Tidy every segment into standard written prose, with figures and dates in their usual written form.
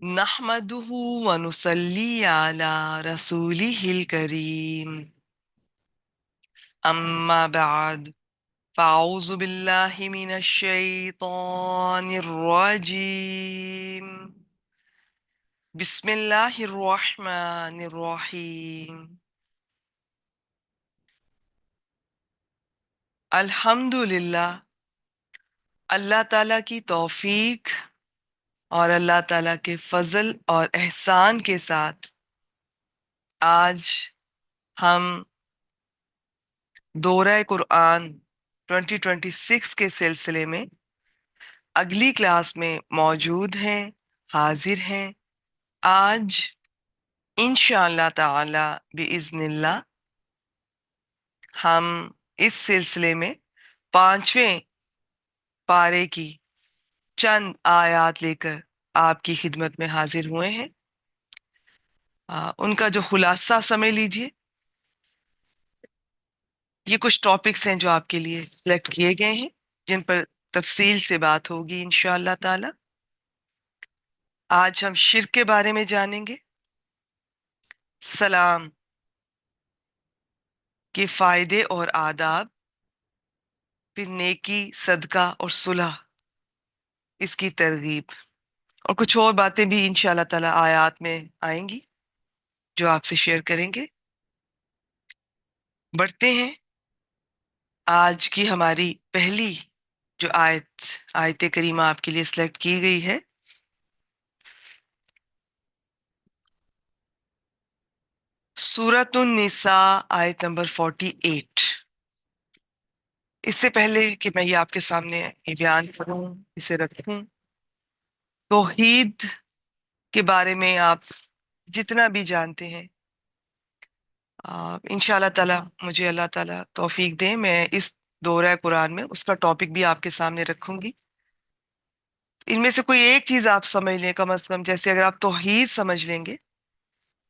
نحمده ونصلي على رسوله الكريم أما بعد فأعوذ بالله من الشيطان الرجيم بسم الله الرحمن الرحيم الحمد للہ اللہ تعالیٰ کی توفیق اور اللہ تعالیٰ کے فضل اور احسان کے ساتھ آج ہم دورہ قرآن 2026 کے سلسلے میں اگلی کلاس میں موجود ہیں، حاضر ہیں۔ آج انشاءاللہ تعالی بإذن اللہ ہم اس سلسلے میں 5ویں پارے کی چند آیات لے کر آپ کی خدمت میں حاضر ہوئے ہیں۔ ان کا جو خلاصہ سمجھ لیجئے، یہ کچھ ٹاپکس ہیں جو آپ کے لیے سلیکٹ کیے گئے ہیں، جن پر تفصیل سے بات ہوگی انشاءاللہ تعالی۔ آج ہم شرک کے بارے میں جانیں گے، سلام کے فائدے اور آداب، پھر نیکی، صدقہ اور صلح، اس کی ترغیب، اور کچھ اور باتیں بھی انشاءاللہ تعالی آیات میں آئیں گی جو آپ سے شیئر کریں گے۔ بڑھتے ہیں۔ آج کی ہماری پہلی جو آیت کریمہ آپ کے لیے سلیکٹ کی گئی ہے، سورۃ النساء آیت نمبر 48۔ اس سے پہلے کہ میں یہ آپ کے سامنے یہ بیان کروں، اسے رکھوں، توحید کے بارے میں آپ جتنا بھی جانتے ہیں، انشاءاللہ تعالی مجھے اللہ تعالیٰ توفیق دے، میں اس دورہ قرآن میں اس کا ٹاپک بھی آپ کے سامنے رکھوں گی۔ ان میں سے کوئی ایک چیز آپ سمجھ لیں، کم از کم جیسے اگر آپ توحید سمجھ لیں گے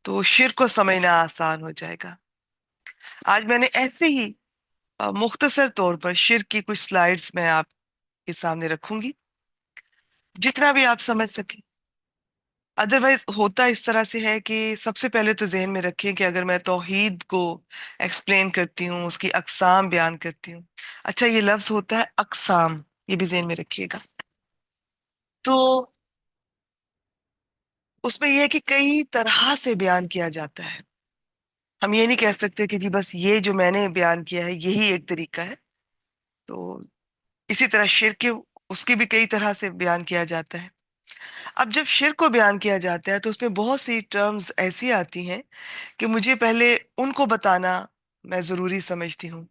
تو شرک کو سمجھنا آسان ہو جائے گا۔ آج میں نے ایسے ہی مختصر طور پر شرک کی کچھ سلائیڈز میں آپ کے سامنے رکھوں گی، جتنا بھی آپ سمجھ سکیں۔ ادروائز ہوتا اس طرح سے ہے کہ سب سے پہلے تو ذہن میں رکھیں کہ اگر میں توحید کو ایکسپلین کرتی ہوں، اس کی اقسام بیان کرتی ہوں، اچھا یہ لفظ ہوتا ہے اقسام، یہ بھی ذہن میں رکھیے گا۔ تو اس میں یہ ہے کہ کئی طرح سے بیان کیا جاتا ہے، ہم یہ نہیں کہہ سکتے کہ جی بس یہ جو میں نے بیان کیا ہے یہی ایک طریقہ ہے۔ تو اسی طرح شرک اس کی بھی کئی طرح سے بیان کیا جاتا ہے۔ اب جب شرک کو بیان کیا جاتا ہے تو اس میں بہت سی ٹرمز ایسی آتی ہیں کہ مجھے پہلے ان کو بتانا میں ضروری سمجھتی ہوں۔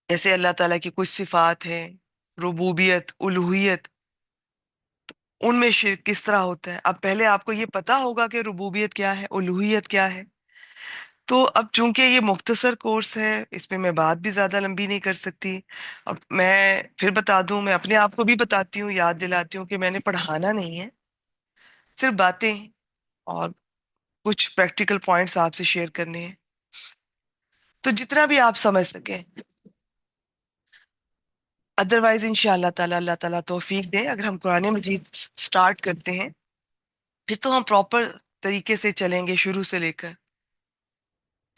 جیسے اللہ تعالیٰ کی کچھ صفات ہیں، ربوبیت، الوہیت، ان میں شرک کس طرح ہوتا ہے۔ اب پہلے آپ کو یہ پتا ہوگا کہ ربوبیت کیا ہے، الوہیت کیا ہے۔ تو اب چونکہ یہ مختصر کورس ہے، اس میں بات بھی زیادہ لمبی نہیں کر سکتی، اور میں پھر بتا دوں، میں اپنے آپ کو بھی بتاتی ہوں، یاد دلاتی ہوں کہ میں نے پڑھانا نہیں ہے، صرف باتیں اور کچھ پریکٹیکل پوائنٹس آپ سے شیئر کرنے ہیں، تو جتنا بھی آپ سمجھ سکیں۔ ادروائز انشاءاللہ تعالی اللہ تعالیٰ توفیق دے، اگر ہم قرآن مجید سٹارٹ کرتے ہیں پھر تو ہم پراپر طریقے سے چلیں گے، شروع سے لے کر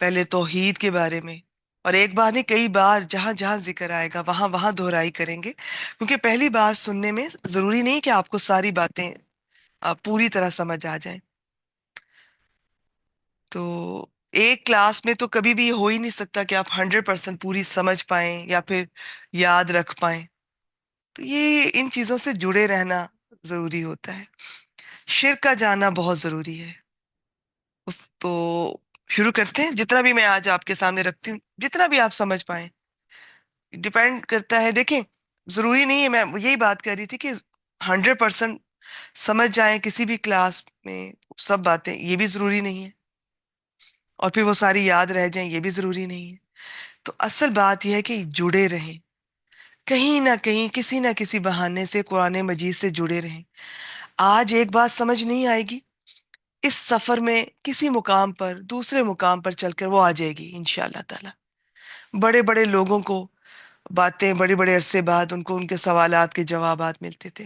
پہلے توحید کے بارے میں، اور ایک بار نہیں کئی بار جہاں جہاں ذکر آئے گا وہاں وہاں دہرائی کریں گے، کیونکہ پہلی بار سننے میں ضروری نہیں کہ آپ کو ساری باتیں پوری طرح سمجھ آ جائیں۔ تو ایک کلاس میں تو کبھی بھی یہ ہو ہی نہیں سکتا کہ آپ 100% پوری سمجھ پائیں یا پھر یاد رکھ پائیں، تو یہ ان چیزوں سے جڑے رہنا ضروری ہوتا ہے۔ شرک کا جاننا بہت ضروری ہے۔ تو شروع کرتے ہیں، جتنا بھی میں آج آپ کے سامنے رکھتی ہوں، جتنا بھی آپ سمجھ پائیں، ڈیپینڈ کرتا ہے۔ دیکھیں ضروری نہیں ہے، میں یہی بات کر رہی تھی کہ 100% سمجھ جائیں کسی بھی کلاس میں سب باتیں، یہ بھی ضروری نہیں ہے، اور پھر وہ ساری یاد رہ جائیں، یہ بھی ضروری نہیں ہے۔ تو اصل بات یہ ہے کہ جڑے رہیں، کہیں نہ کہیں کسی نہ کسی بہانے سے قرآن مجید سے جڑے رہیں۔ آج ایک بات سمجھ نہیں آئے گی، اس سفر میں کسی مقام پر دوسرے مقام پر چل کر وہ آ جائے گی انشاءاللہ تعالی۔ بڑے بڑے لوگوں کو باتیں بڑے بڑے عرصے بعد ان کو ان کے سوالات کے جوابات ملتے تھے،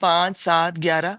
5, 7, 11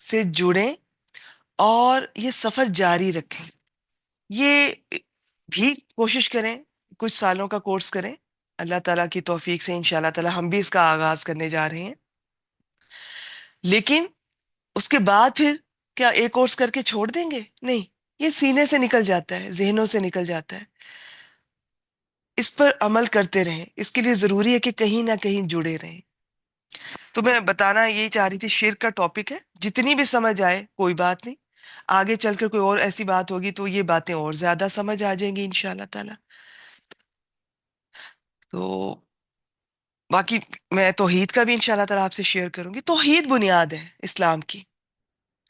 سے جڑیں اور یہ سفر جاری رکھیں. یہ بھی کوشش کریں، کچھ سالوں کا کورس کریں. اللہ تعالیٰ کی توفیق سے انشاءاللہ تعالیٰ ہم بھی اس کا آغاز کرنے جا رہے ہیں. لیکن اس کے بعد پھر کیا ایک کورس کر کے چھوڑ دیں گے؟ نہیں. یہ سینے سے نکل جاتا ہے، ذہنوں سے نکل جاتا ہے. اس پر عمل کرتے رہیں. اس کے لیے ضروری ہے کہ کہیں نہ کہیں جڑے رہیں. تو میں بتانا یہی چاہ رہی تھی، شرک کا ٹاپک ہے، جتنی بھی سمجھ آئے کوئی بات نہیں. آگے چل کر کوئی اور ایسی بات ہوگی تو یہ باتیں اور زیادہ سمجھ آ جائیں گی انشاءاللہ تعالی. تو باقی میں توحید کا بھی انشاءاللہ تعالی آپ سے شیئر کروں گی. توحید بنیاد ہے اسلام کی.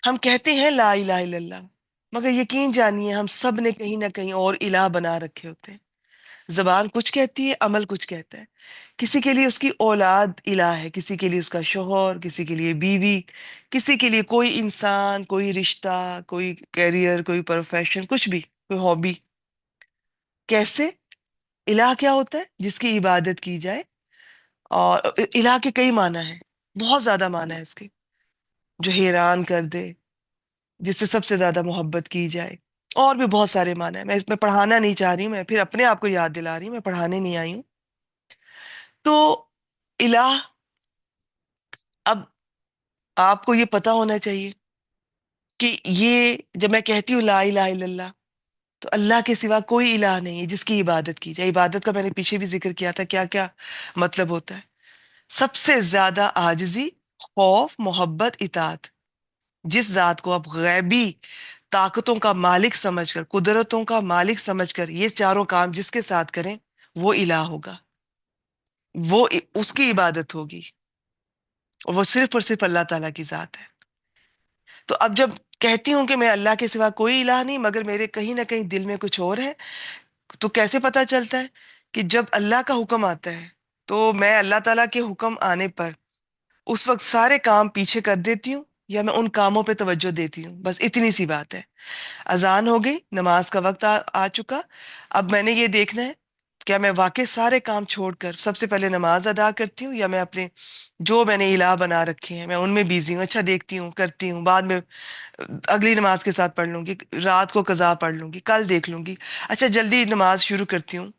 ہم کہتے ہیں لا الہ الا اللہ، مگر یقین جانیے ہم سب نے کہیں نہ کہیں اور الہ بنا رکھے ہوتے ہیں. زبان کچھ کہتی ہے، عمل کچھ کہتا ہے. کسی کے لیے اس کی اولاد الہ ہے، کسی کے لیے اس کا شوہر، کسی کے لیے بیوی، کسی کے لیے کوئی انسان، کوئی رشتہ، کوئی کیریئر، کوئی پروفیشن، کچھ بھی، کوئی ہابی. کیسے؟ الہ کیا ہوتا ہے؟ جس کی عبادت کی جائے. اور الہ کے کئی معنی ہیں، بہت زیادہ معنی ہے اس کے، جو حیران کر دے، جس سے سب سے زیادہ محبت کی جائے. اور بھی بہت سارے معنی ہیں. میں اس میں پڑھانا نہیں چاہ رہی ہوں، میں پھر اپنے آپ کو یاد دلا رہی ہوں، میں پڑھانے نہیں آئی ہوں. تو الہ، اب آپ کو یہ پتا ہونا چاہیے کہ یہ جب میں کہتی ہوں لا الہ الا اللہ، تو اللہ کے سوا کوئی الہ نہیں ہے جس کی عبادت کی جائے. عبادت کا میں نے پیچھے بھی ذکر کیا تھا کیا کیا مطلب ہوتا ہے. سب سے زیادہ عاجزی، خوف، محبت، اطاعت. جس ذات کو آپ غیبی طاقتوں کا مالک سمجھ کر، قدرتوں کا مالک سمجھ کر یہ چاروں کام جس کے ساتھ کریں، وہ الہ ہوگا، وہ اس کی عبادت ہوگی، اور وہ صرف اور صرف اللہ تعالیٰ کی ذات ہے. تو اب جب کہتی ہوں کہ میں اللہ کے سوا کوئی الہ نہیں، مگر میرے کہیں نہ کہیں دل میں کچھ اور ہے، تو کیسے پتا چلتا ہے؟ کہ جب اللہ کا حکم آتا ہے تو میں اللہ تعالیٰ کے حکم آنے پر اس وقت سارے کام پیچھے کر دیتی ہوں، یا میں ان کاموں پہ توجہ دیتی ہوں. بس اتنی سی بات ہے. اذان ہو گئی، نماز کا وقت آ چکا. اب میں نے یہ دیکھنا ہے کیا میں واقع سارے کام چھوڑ کر سب سے پہلے نماز ادا کرتی ہوں، یا میں اپنے جو میں نے الہ بنا رکھے ہیں میں ان میں بیزی ہوں. اچھا دیکھتی ہوں، کرتی ہوں، بعد میں اگلی نماز کے ساتھ پڑھ لوں گی، رات کو قضا پڑھ لوں گی، کل دیکھ لوں گی. اچھا جلدی نماز شروع کرتی ہوں،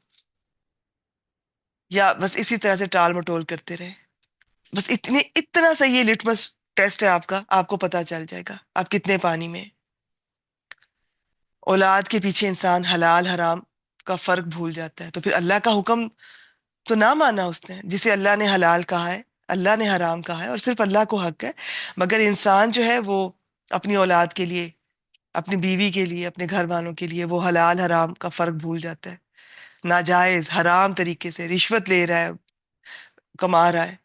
یا بس اسی طرح سے ٹال مٹول کرتے رہے. بس اتنا سا یہ لٹمس ٹیسٹ ہے آپ کا، آپ کو پتا چل جائے گا آپ کتنے پانی میں ہیں. اولاد کے پیچھے انسان حلال حرام کا فرق بھول جاتا ہے، تو پھر اللہ کا حکم تو نہ مانا اس نے، جسے اللہ نے حلال کہا ہے، اللہ نے حرام کہا ہے، اور صرف اللہ کو حق ہے. مگر انسان جو ہے وہ اپنی اولاد کے لیے، اپنی بیوی کے لیے، اپنے گھر والوں کے لیے وہ حلال حرام کا فرق بھول جاتا ہے. ناجائز حرام طریقے سے رشوت لے رہا ہے، کما رہا ہے.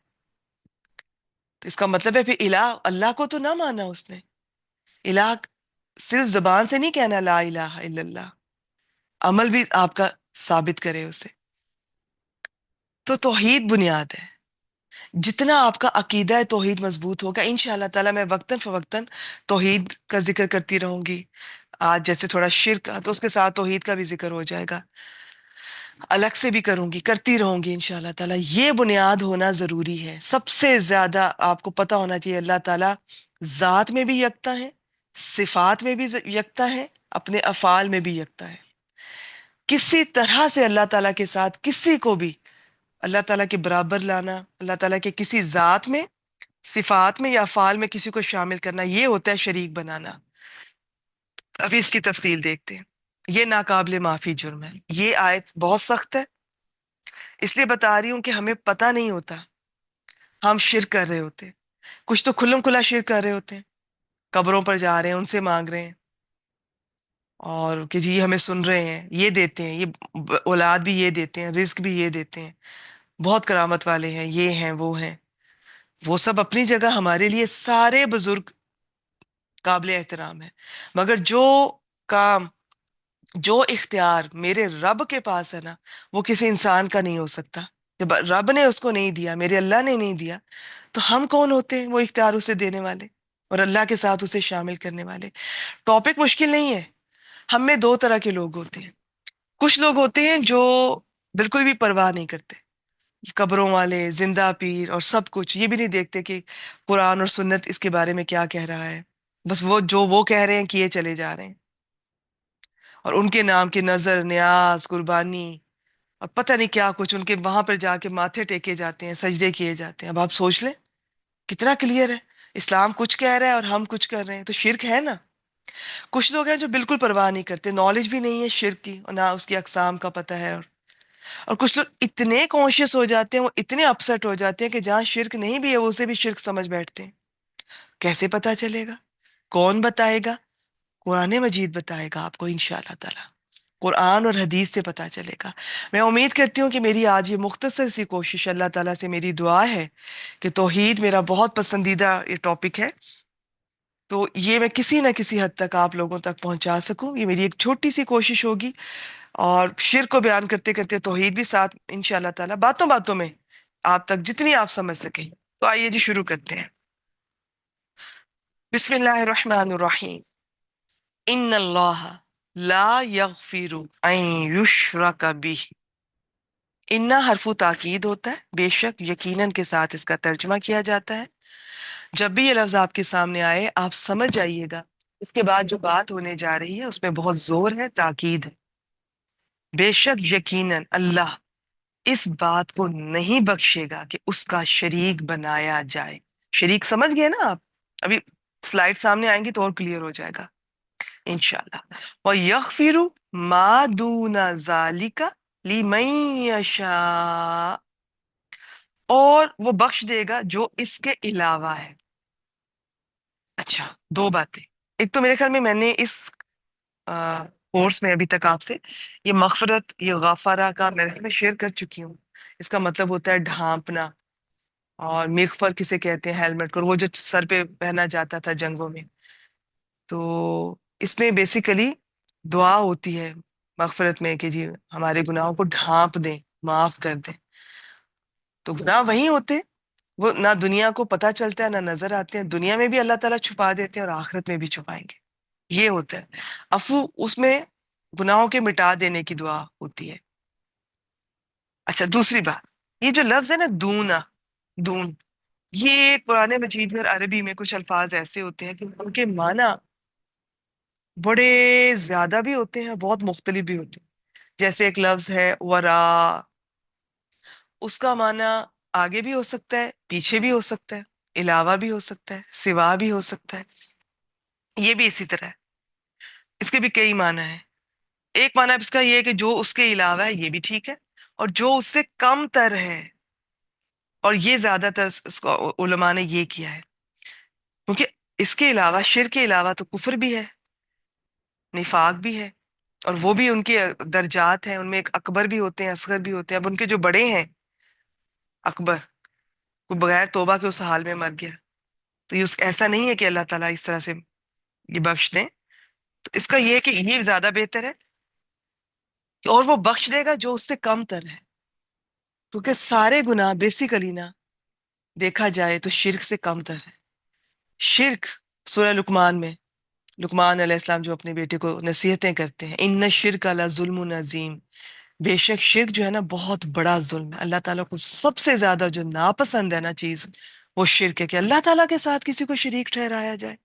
تو اس کا مطلب ہے پھر الہ اللہ کو تو نہ مانا اس نے. الہ صرف زبان سے نہیں کہنا لا الہ الا اللہ، عمل بھی آپ کا ثابت کرے اسے. تو توحید بنیاد ہے. جتنا آپ کا عقیدہ توحید مضبوط ہوگا، انشاءاللہ تعالی میں وقتاً فوقتاً توحید کا ذکر کرتی رہوں گی. آج جیسے تھوڑا شرک کا، تو اس کے ساتھ توحید کا بھی ذکر ہو جائے گا. الگ سے بھی کروں گی، کرتی رہوں گی انشاءاللہ تعالی. یہ بنیاد ہونا ضروری ہے. سب سے زیادہ آپ کو پتا ہونا چاہیے اللہ تعالی ذات میں بھی یکتا ہے، صفات میں بھی یکتا ہے، اپنے افعال میں بھی یکتا ہے. کسی طرح سے اللہ تعالیٰ کے ساتھ کسی کو بھی اللہ تعالیٰ کے برابر لانا، اللہ تعالیٰ کے کسی ذات میں، صفات میں یا افعال میں کسی کو شامل کرنا، یہ ہوتا ہے شریک بنانا. ابھی اس کی تفصیل دیکھتے ہیں. یہ ناقابل معافی جرم ہے. یہ آیت بہت سخت ہے، اس لیے بتا رہی ہوں کہ ہمیں پتہ نہیں ہوتا، ہم شرک کر رہے ہوتے ہیں. کچھ تو کھلم کھلا شرک کر رہے ہوتے ہیں، قبروں پر جا رہے ہیں، ان سے مانگ رہے ہیں، اور کہ جی ہمیں سن رہے ہیں، یہ دیتے ہیں، یہ اولاد بھی یہ دیتے ہیں، رزق بھی یہ دیتے ہیں، بہت کرامت والے ہیں، یہ ہیں وہ ہیں. وہ سب اپنی جگہ ہمارے لیے سارے بزرگ قابل احترام ہے. مگر جو کام، جو اختیار میرے رب کے پاس ہے نا، وہ کسی انسان کا نہیں ہو سکتا. جب رب نے اس کو نہیں دیا، میرے اللہ نے نہیں دیا، تو ہم کون ہوتے ہیں وہ اختیار اسے دینے والے اور اللہ کے ساتھ اسے شامل کرنے والے. ٹاپک مشکل نہیں ہے. ہم میں دو طرح کے لوگ ہوتے ہیں. کچھ لوگ ہوتے ہیں جو بالکل بھی پرواہ نہیں کرتے، قبروں والے، زندہ پیر اور سب کچھ، یہ بھی نہیں دیکھتے کہ قرآن اور سنت اس کے بارے میں کیا کہہ رہا ہے. بس وہ جو وہ کہہ رہے ہیں کیے چلے جا رہے ہیں، اور ان کے نام کی نظر نیاز قربانی اور پتہ نہیں کیا کچھ ان کے وہاں پر جا کے ماتھے ٹیکے جاتے ہیں، سجدے کیے جاتے ہیں۔ اب آپ سوچ لیں کتنا کلیئر ہے، اسلام کچھ کہہ رہا ہے اور ہم کچھ کر رہے ہیں، تو شرک ہے نا۔ کچھ لوگ ہیں جو بالکل پرواہ نہیں کرتے، نالج بھی نہیں ہے شرک کی اور نہ اس کی اقسام کا پتہ ہے، اور کچھ لوگ اتنے کانشیس ہو جاتے ہیں، وہ اتنے اپسٹ ہو جاتے ہیں کہ جہاں شرک نہیں بھی ہے وہ اسے بھی شرک سمجھ بیٹھتے ہیں۔ کیسے پتا چلے گا؟ کون بتائے گا؟ قرآن مجید بتائے گا آپ کو انشاءاللہ تعالی، قرآن اور حدیث سے پتا چلے گا۔ میں امید کرتی ہوں کہ میری آج یہ مختصر سی کوشش، اللہ تعالیٰ سے میری دعا ہے کہ توحید میرا بہت پسندیدہ یہ ٹاپک ہے، تو یہ میں کسی نہ کسی حد تک آپ لوگوں تک پہنچا سکوں، یہ میری ایک چھوٹی سی کوشش ہوگی، اور شرک کو بیان کرتے کرتے توحید بھی ساتھ انشاءاللہ تعالیٰ باتوں باتوں میں آپ تک جتنی آپ سمجھ سکیں۔ تو آئیے جی شروع کرتے ہیں۔ بسم اللہ الرحمن الرحیم۔ ان اللہ لا یغفر ان یشرک بہ، انا حرف تاکید ہوتا ہے، بے شک یقیناً کے ساتھ اس کا ترجمہ کیا جاتا ہے۔ جب بھی یہ لفظ آپ کے سامنے آئے آپ سمجھ جائیے گا اس کے بعد جو بات ہونے جا رہی ہے اس میں بہت زور ہے، تاکید ہے۔ بے شک یقیناً اللہ اس بات کو نہیں بخشے گا کہ اس کا شریک بنایا جائے۔ شریک سمجھ گئے نا آپ؟ ابھی سلائیڈ سامنے آئیں گی تو اور کلیئر ہو جائے گا انشاءاللہ۔ وَيَغْفِرُ مَا دُونَ ذَلِكَ لِمَن يَشَاءُ، اور وہ بخش دے گا جو اس کے علاوہ ہے۔ اچھا، دو باتیں۔ ایک تو میرے خیال میں نے اس کورس میں ابھی تک آپ سے یہ مغفرت، یہ غفارہ کا میرے خیال میں شیئر کر چکی ہوں۔ اس کا مطلب ہوتا ہے ڈھانپنا، اور مغفر کسے کہتے ہیں؟ ہیلمٹ کو، وہ جو سر پہ پہنا جاتا تھا جنگوں میں۔ تو اس میں بیسیکلی دعا ہوتی ہے مغفرت میں کہ جی ہمارے گناہوں کو ڈھانپ دیں، معاف کر دیں۔ تو گناہ وہی ہوتے ہیں، وہ نہ دنیا کو پتہ چلتا ہے نہ نظر آتے ہیں، دنیا میں بھی اللہ تعالیٰ چھپا دیتے ہیں اور آخرت میں بھی چھپائیں گے، یہ ہوتا ہے عفو۔ اس میں گناہوں کے مٹا دینے کی دعا ہوتی ہے۔ اچھا، دوسری بات، یہ جو لفظ ہے نا دونا، دون، یہ قرآن مجید میں اور عربی میں کچھ الفاظ ایسے ہوتے ہیں کہ ان کے معنی بڑے زیادہ بھی ہوتے ہیں، بہت مختلف بھی ہوتے ہیں۔ جیسے ایک لفظ ہے ورا، اس کا معنی آگے بھی ہو سکتا ہے، پیچھے بھی ہو سکتا ہے، علاوہ بھی ہو سکتا ہے، سوا بھی ہو سکتا ہے۔ یہ بھی اسی طرح ہے، اس کے بھی کئی معنی ہیں۔ ایک معنی اس کا یہ ہے کہ جو اس کے علاوہ ہے، یہ بھی ٹھیک ہے، اور جو اس سے کم تر ہے، اور یہ زیادہ تر اس کو علماء نے یہ کیا ہے، کیونکہ اس کے علاوہ، شرک کے علاوہ تو کفر بھی ہے، نفاق بھی ہے، اور وہ بھی ان کے درجات ہیں، ان میں ایک اکبر بھی ہوتے ہیں، اصغر بھی ہوتے ہیں۔ اب ان کے جو بڑے ہیں اکبر، وہ بغیر توبہ کے اس حال میں مر گیا، تو یہ ایسا نہیں ہے کہ اللہ تعالیٰ اس طرح سے یہ بخش دیں۔ تو اس کا یہ ہے کہ یہ زیادہ بہتر ہے، اور وہ بخش دے گا جو اس سے کم تر ہے، کیونکہ سارے گناہ بیسیکلی نا دیکھا جائے تو شرک سے کم تر ہے۔ شرک سورہ لقمان میں، لقمان علیہ السلام جو اپنے بیٹے کو نصیحتیں کرتے ہیں، ان الشرک لظلم عظیم، بے شک شرک جو ہے نا بہت بڑا ظلم ہے۔ اللہ تعالیٰ کو سب سے زیادہ جو ناپسند ہے نا چیز، وہ شرک ہے، کہ اللہ تعالیٰ کے ساتھ کسی کو شریک ٹھہرایا جائے۔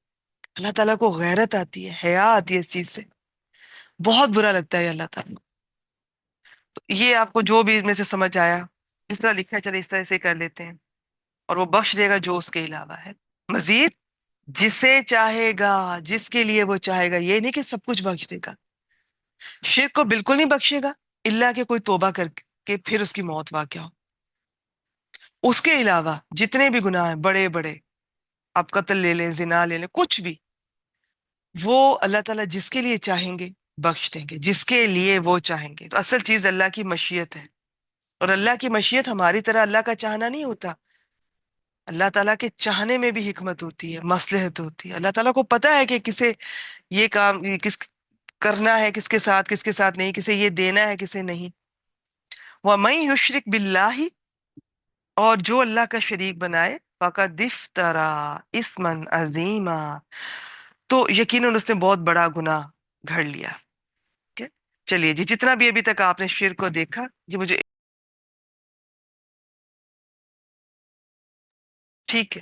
اللہ تعالیٰ کو غیرت آتی ہے، حیا آتی ہے اس چیز سے، بہت برا لگتا ہے اللہ تعالیٰ کو۔ تو یہ آپ کو جو بھی اس میں سے سمجھ آیا، جس طرح لکھا ہے چلے اس طرح سے کر لیتے ہیں۔ اور وہ بخش دے گا جو اس کے علاوہ ہے، مزید جسے چاہے گا، جس کے لیے وہ چاہے گا، یہ نہیں کہ سب کچھ بخش دے گا۔ شرک کو بالکل نہیں بخشے گا الا کہ کوئی توبہ کر کے پھر اس کی موت واقع ہو۔ اس کے علاوہ جتنے بھی گناہ ہیں بڑے بڑے، آپ قتل لے لیں، زنا لے لیں، کچھ بھی، وہ اللہ تعالیٰ جس کے لیے چاہیں گے بخش دیں گے، جس کے لیے وہ چاہیں گے۔ تو اصل چیز اللہ کی مشیت ہے، اور اللہ کی مشیت ہماری طرح اللہ کا چاہنا نہیں ہوتا۔ اللہ تعالیٰ کے چاہنے میں بھی حکمت ہوتی ہے، مصلحت ہوتی ہے۔ اللہ تعالیٰ کو پتا ہے کہ کسے یہ کام کس کرنا ہے، کس کے ساتھ، کس کے ساتھ نہیں، کسے یہ دینا ہے، کسے نہیں۔ وَمَن يُشْرِكْ بِاللَّهِ، اور جو اللہ کا شریک بنائے، فَقَدِ افْتَرَىٰ اِثْمًا عَظِیمًا، تو یقیناً اس نے بہت بڑا گناہ گھڑ لیا۔ ٹھیک ہے؟ چلیے جی، جتنا بھی ابھی تک آپ نے شرک کو دیکھا جی، مجھے ٹھیک ہے۔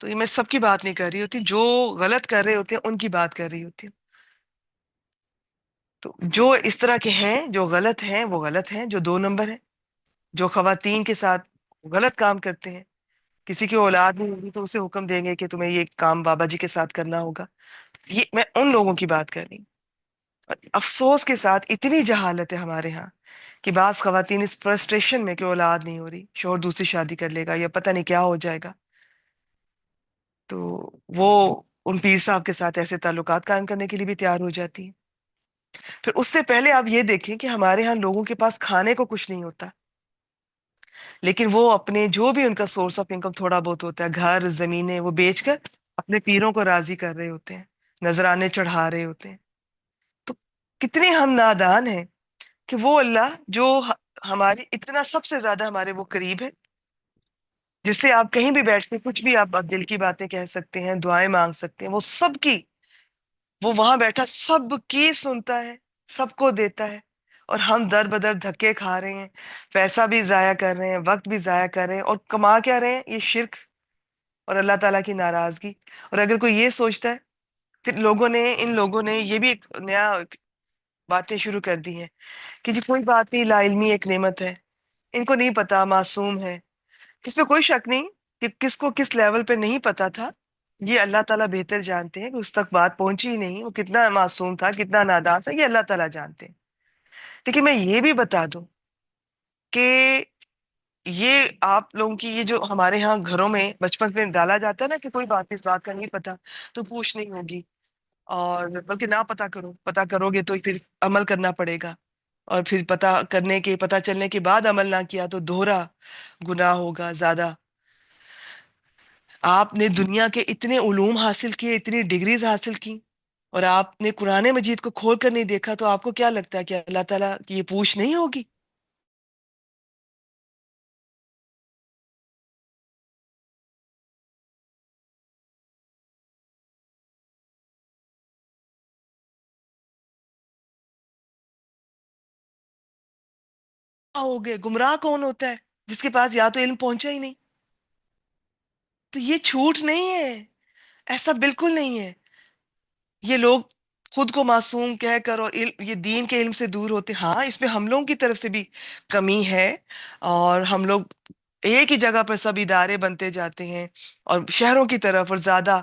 تو یہ میں سب کی بات نہیں کر رہی ہوتی، جو غلط کر رہے ہوتے ہیں ان کی بات کر رہی ہوتی ہوں. تو جو اس طرح کے ہیں، جو غلط ہیں وہ غلط ہیں، جو 2 نمبر ہیں، جو خواتین کے ساتھ غلط کام کرتے ہیں. کسی کی اولاد نہیں ہوگی تو اسے حکم دیں گے کہ تمہیں یہ کام بابا جی کے ساتھ کرنا ہوگا. یہ میں ان لوگوں کی بات کر رہی ہوں. اور افسوس کے ساتھ اتنی جہالت ہے ہمارے ہاں کہ بعض خواتین اس فرسٹریشن میں کہ اولاد نہیں ہو رہی، شوہر دوسری شادی کر لے گا یا پتہ نہیں کیا ہو جائے گا، تو وہ ان پیر صاحب کے ساتھ ایسے تعلقات قائم کرنے کے لیے بھی تیار ہو جاتی ہیں. پھر اس سے پہلے آپ یہ دیکھیں کہ ہمارے ہاں لوگوں کے پاس کھانے کو کچھ نہیں ہوتا، لیکن وہ اپنے جو بھی ان کا سورس آف انکم تھوڑا بہت ہوتا ہے، گھر زمینیں، وہ بیچ کر اپنے پیروں کو راضی کر رہے ہوتے ہیں، نذرانے چڑھا رہے ہوتے ہیں. تو کتنے ہم نادان ہیں کہ وہ اللہ جو ہمارے اتنا سب سے زیادہ ہمارے وہ قریب ہے، جس سے آپ کہیں بھی بیٹھ کے کچھ بھی آپ دل کی باتیں کہہ سکتے ہیں، دعائیں مانگ سکتے ہیں، وہ سب کی، وہ وہاں بیٹھا سب کی سنتا ہے، سب کو دیتا ہے. اور ہم در بدر دھکے کھا رہے ہیں، پیسہ بھی ضائع کر رہے ہیں، وقت بھی ضائع کر رہے ہیں، اور کما کیا رہے ہیں؟ یہ شرک اور اللہ تعالیٰ کی ناراضگی. اور اگر کوئی یہ سوچتا ہے، پھر ان لوگوں نے یہ بھی ایک نیا باتیں شروع کر دی ہیں کہ جی کوئی بات نہیں، لا علمی ایک نعمت ہے، ان کو نہیں پتا، معصوم ہے. اس پہ کوئی شک نہیں کہ کس کو کس لیول پہ نہیں پتا تھا، یہ اللہ تعالیٰ بہتر جانتے ہیں کہ اس تک بات پہنچی ہی نہیں، وہ کتنا معصوم تھا، کتنا نادان تھا، یہ اللہ تعالیٰ جانتے ہیں. لیکن میں یہ بھی بتا دوں کہ یہ آپ لوگوں کی یہ جو ہمارے ہاں گھروں میں بچپن میں ڈالا جاتا ہے نا کہ کوئی بات اس بات کا نہیں پتا تو پوچھ نہیں ہوگی، اور بلکہ نہ پتا کرو، پتا کرو گے تو پھر عمل کرنا پڑے گا، اور پھر پتا چلنے کے بعد عمل نہ کیا تو دوہرا گناہ ہوگا زیادہ. آپ نے دنیا کے اتنے علوم حاصل کیے، اتنی ڈگریز حاصل کی، اور آپ نے قرآن مجید کو کھول کر نہیں دیکھا، تو آپ کو کیا لگتا ہے کہ اللہ تعالیٰ کی یہ پوچھ نہیں ہوگی؟ ہو گئے گمراہ کون ہوتا ہے؟ جس کے پاس یا تو علم پہنچا ہی نہیں. تو یہ چھوٹ نہیں ہے، ایسا بالکل نہیں ہے. یہ لوگ خود کو معصوم کہہ کر اور یہ دین کے علم سے دور ہوتے، ہاں اس میں ہم لوگوں کی طرف سے بھی کمی ہے، اور ہم لوگ ایک ہی جگہ پر سب ادارے بنتے جاتے ہیں، اور شہروں کی طرف اور زیادہ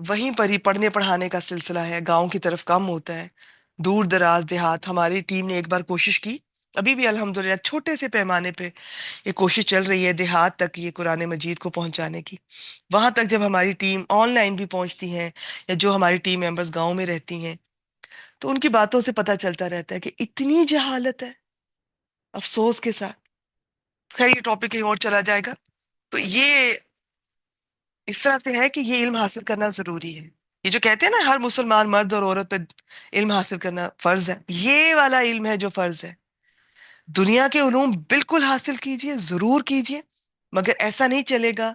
وہیں پر ہی پڑھنے پڑھانے کا سلسلہ ہے، گاؤں کی طرف کم ہوتا ہے. دور دراز دیہات، ہماری ٹیم نے ایک بار کوشش کی، ابھی بھی الحمدللہ چھوٹے سے پیمانے پہ یہ کوشش چل رہی ہے دیہات تک یہ قرآن مجید کو پہنچانے کی. وہاں تک جب ہماری ٹیم آن لائن بھی پہنچتی ہیں، یا جو ہماری ٹیم ممبرز گاؤں میں رہتی ہیں، تو ان کی باتوں سے پتہ چلتا رہتا ہے کہ اتنی جہالت ہے، افسوس کے ساتھ. خیر یہ ٹاپک کہیں اور چلا جائے گا. تو یہ اس طرح سے ہے کہ یہ علم حاصل کرنا ضروری ہے. یہ جو کہتے ہیں نا ہر مسلمان مرد اور عورت پہ علم حاصل کرنا فرض ہے، یہ والا علم ہے جو فرض ہے. دنیا کے علوم بالکل حاصل کیجئے، ضرور کیجئے، مگر ایسا نہیں چلے گا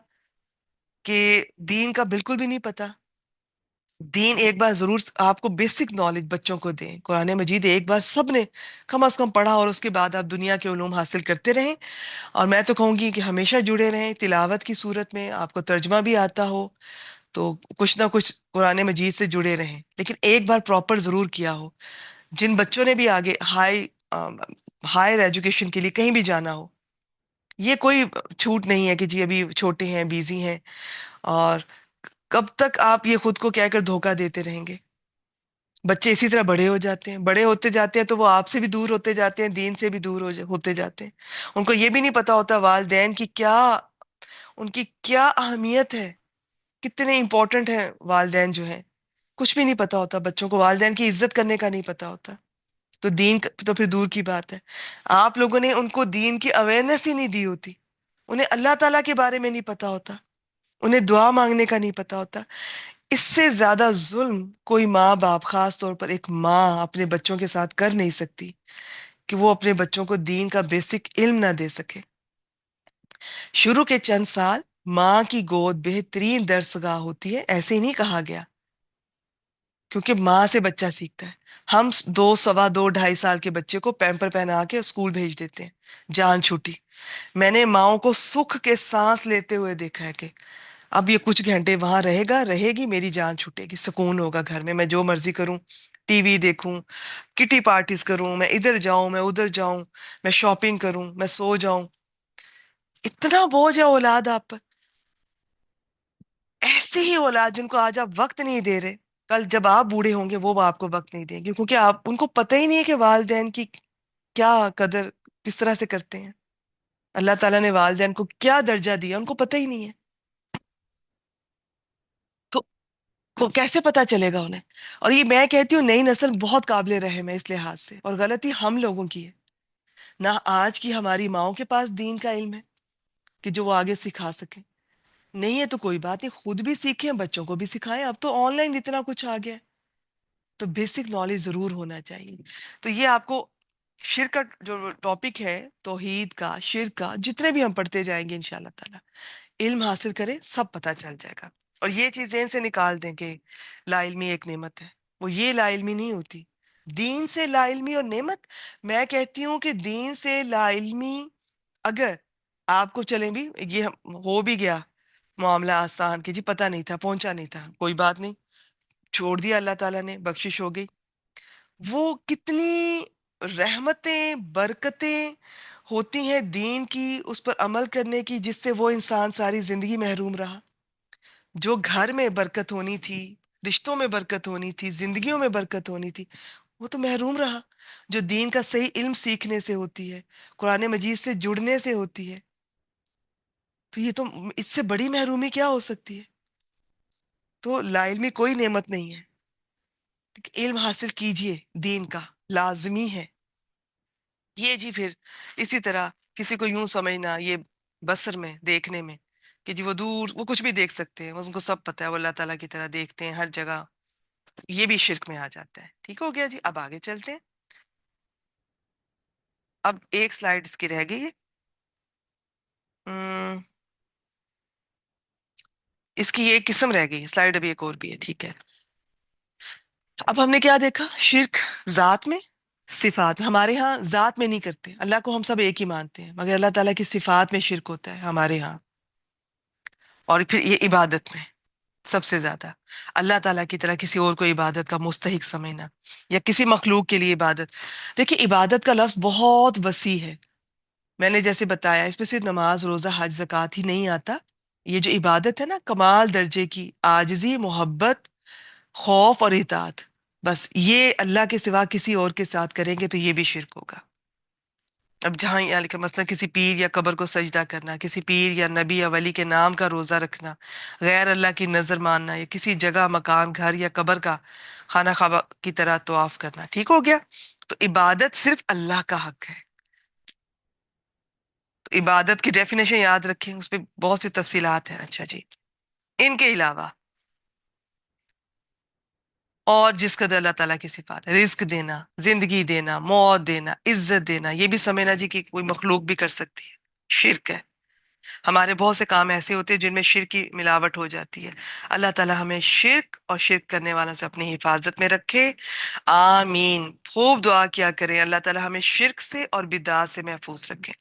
کہ دین کا بالکل بھی نہیں پتا. دین ایک بار ضرور آپ کو بیسک نالج بچوں کو دیں، قرآن مجید ایک بار سب نے کم از کم پڑھا، اور اس کے بعد آپ دنیا کے علوم حاصل کرتے رہیں. اور میں تو کہوں گی کہ ہمیشہ جڑے رہیں تلاوت کی صورت میں، آپ کو ترجمہ بھی آتا ہو تو کچھ نہ کچھ قرآن مجید سے جڑے رہیں، لیکن ایک بار پراپر ضرور کیا ہو. جن بچوں نے بھی آگے ہائر ایجوکیشن کے لیے کہیں بھی جانا ہو، یہ کوئی چھوٹ نہیں ہے کہ جی ابھی چھوٹے ہیں، بیزی ہیں، اور کب تک آپ یہ خود کو کہہ کر دھوکہ دیتے رہیں گے؟ بچے اسی طرح بڑے ہو جاتے ہیں، بڑے ہوتے جاتے ہیں تو وہ آپ سے بھی دور ہوتے جاتے ہیں، دین سے بھی دور ہوتے جاتے ہیں. ان کو یہ بھی نہیں پتا ہوتا والدین کی کیا، ان کی کیا اہمیت ہے، کتنے امپورٹنٹ ہیں والدین جو ہیں. کچھ بھی نہیں پتا ہوتا بچوں کو، والدین کی عزت کرنے کا نہیں پتا ہوتا. تو تو پھر دور کی بات ہے. آپ لوگوں نے ان کو دین کی اویئرنیس ہی نہیں دی ہوتی، انہیں اللہ تعالیٰ کے بارے میں نہیں پتا ہوتا، انہیں دعا مانگنے کا نہیں پتا ہوتا. اس سے زیادہ ظلم کوئی ماں باپ، خاص طور پر ایک ماں، اپنے بچوں کے ساتھ کر نہیں سکتی کہ وہ اپنے بچوں کو دین کا بیسک علم نہ دے سکے. شروع کے چند سال ماں کی گود بہترین درسگاہ ہوتی ہے، ایسے ہی نہیں کہا گیا، کیونکہ ماں سے بچہ سیکھتا ہے. ہم 2 سوا 2 2.5 سال کے بچے کو پیمپر پہنا کے اسکول بھیج دیتے ہیں، جان چھوٹی. میں نے ماؤں کو سکھ کے سانس لیتے ہوئے دیکھا ہے کہ اب یہ کچھ گھنٹے وہاں رہے گا، رہے گی، میری جان چھٹے گی، سکون ہوگا گھر میں، میں جو مرضی کروں، ٹی وی دیکھوں، کٹی پارٹیز کروں، میں ادھر جاؤں، میں ادھر جاؤں، میں شاپنگ کروں، میں سو جاؤں۔ اتنا بوجھ ہے اولاد آپ پر، ایسے ہی اولاد جن کو آج آپ وقت نہیں دے رہے، کل جب آپ بوڑھے ہوں گے وہ آپ کو وقت نہیں دیں گے، کیونکہ آپ ان کو پتہ ہی نہیں ہے کہ والدین کی کیا قدر کس طرح سے کرتے ہیں۔ اللہ تعالیٰ نے والدین کو کیا درجہ دیا ان کو پتہ ہی نہیں ہے، تو کو کیسے پتا چلے گا انہیں؟ اور یہ میں کہتی ہوں نئی نسل بہت قابل رحم ہے اس لحاظ سے، اور غلطی ہم لوگوں کی ہے، نہ آج کی ہماری ماؤں کے پاس دین کا علم ہے کہ جو وہ آگے سکھا سکیں، نہیں ہے تو کوئی بات نہیں، خود بھی سیکھیں، بچوں کو بھی سکھائیں، اب تو آن لائن اتنا کچھ آ گیا ہے، تو بیسک نالج ضرور ہونا چاہیے۔ تو یہ آپ کو شرک کا جو ٹاپک ہے، توحید کا، شرک کا، جتنے بھی ہم پڑھتے جائیں گے انشاءاللہ تعالی، علم حاصل کریں، سب پتہ چل جائے گا۔ اور یہ چیز ذہن سے نکال دیں کہ لا علمی ایک نعمت ہے، وہ یہ لا علمی نہیں ہوتی، دین سے لا علمی اور نعمت۔ میں کہتی ہوں کہ دین سے لا علمی، اگر آپ کو چلیں بھی یہ ہو بھی گیا معاملہ آسان کہ جی پتہ نہیں تھا، پہنچا نہیں تھا، کوئی بات نہیں، چھوڑ دیا اللہ تعالیٰ نے، بخشش ہو گئی، وہ کتنی رحمتیں، برکتیں ہوتی ہیں دین کی، اس پر عمل کرنے کی، جس سے وہ انسان ساری زندگی محروم رہا۔ جو گھر میں برکت ہونی تھی، رشتوں میں برکت ہونی تھی، زندگیوں میں برکت ہونی تھی، وہ تو محروم رہا۔ جو دین کا صحیح علم سیکھنے سے ہوتی ہے، قرآن مجید سے جڑنے سے ہوتی ہے، تو یہ تو اس سے بڑی محرومی کیا ہو سکتی ہے؟ تو لا علمی کوئی نعمت نہیں ہے، علم حاصل کیجئے دین کا، لازمی ہے یہ جی۔ پھر اسی طرح کسی کو یوں سمجھنا، یہ بصر میں، دیکھنے میں، کہ جی وہ دور وہ کچھ بھی دیکھ سکتے ہیں، ان کو سب پتہ ہے، وہ اللہ تعالیٰ کی طرح دیکھتے ہیں ہر جگہ، یہ بھی شرک میں آ جاتا ہے۔ ٹھیک ہو گیا جی، اب آگے چلتے ہیں۔ اب ایک سلائیڈ اس کی رہ گئی ہے، ام، اس کی ایک قسم رہ گئی ہے، سلائیڈ ابھی ایک اور بھی ہے، ٹھیک ہے۔ اب ہم نے کیا دیکھا؟ شرک ذات میں، صفات میں۔ ہمارے ہاں ذات میں نہیں کرتے، اللہ کو ہم سب ایک ہی مانتے ہیں، مگر اللہ تعالیٰ کی صفات میں شرک ہوتا ہے ہمارے ہاں۔ اور پھر یہ عبادت میں سب سے زیادہ، اللہ تعالیٰ کی طرح کسی اور کو عبادت کا مستحق سمجھنا، یا کسی مخلوق کے لیے عبادت۔ دیکھیے عبادت کا لفظ بہت وسیع ہے، میں نے جیسے بتایا اس میں صرف نماز، روزہ، حج، زکوٰۃ ہی نہیں آتا۔ یہ جو عبادت ہے نا، کمال درجے کی عاجزی، محبت، خوف اور اطاعت، بس یہ اللہ کے سوا کسی اور کے ساتھ کریں گے تو یہ بھی شرک ہوگا۔ اب جہاں یہ لکھا مثلا کسی پیر یا قبر کو سجدہ کرنا، کسی پیر یا نبی یا ولی کے نام کا روزہ رکھنا، غیر اللہ کی نظر ماننا، یا کسی جگہ، مکان، گھر یا قبر کا خانہ کعبہ کی طرح طواف کرنا، ٹھیک ہو گیا؟ تو عبادت صرف اللہ کا حق ہے۔ تو عبادت کی ڈیفینیشن یاد رکھیں، اس پہ بہت سی تفصیلات ہیں۔ اچھا جی، ان کے علاوہ اور جس قدر اللہ تعالیٰ کی صفات ہے، رزق دینا، زندگی دینا، موت دینا، عزت دینا، یہ بھی سمجھنا جی کہ کوئی مخلوق بھی کر سکتی ہے، شرک ہے۔ ہمارے بہت سے کام ایسے ہوتے ہیں جن میں شرک کی ملاوٹ ہو جاتی ہے۔ اللہ تعالیٰ ہمیں شرک اور شرک کرنے والوں سے اپنی حفاظت میں رکھے، آمین۔ خوب دعا کیا کریں اللہ تعالیٰ ہمیں شرک سے اور بدعات سے محفوظ رکھے۔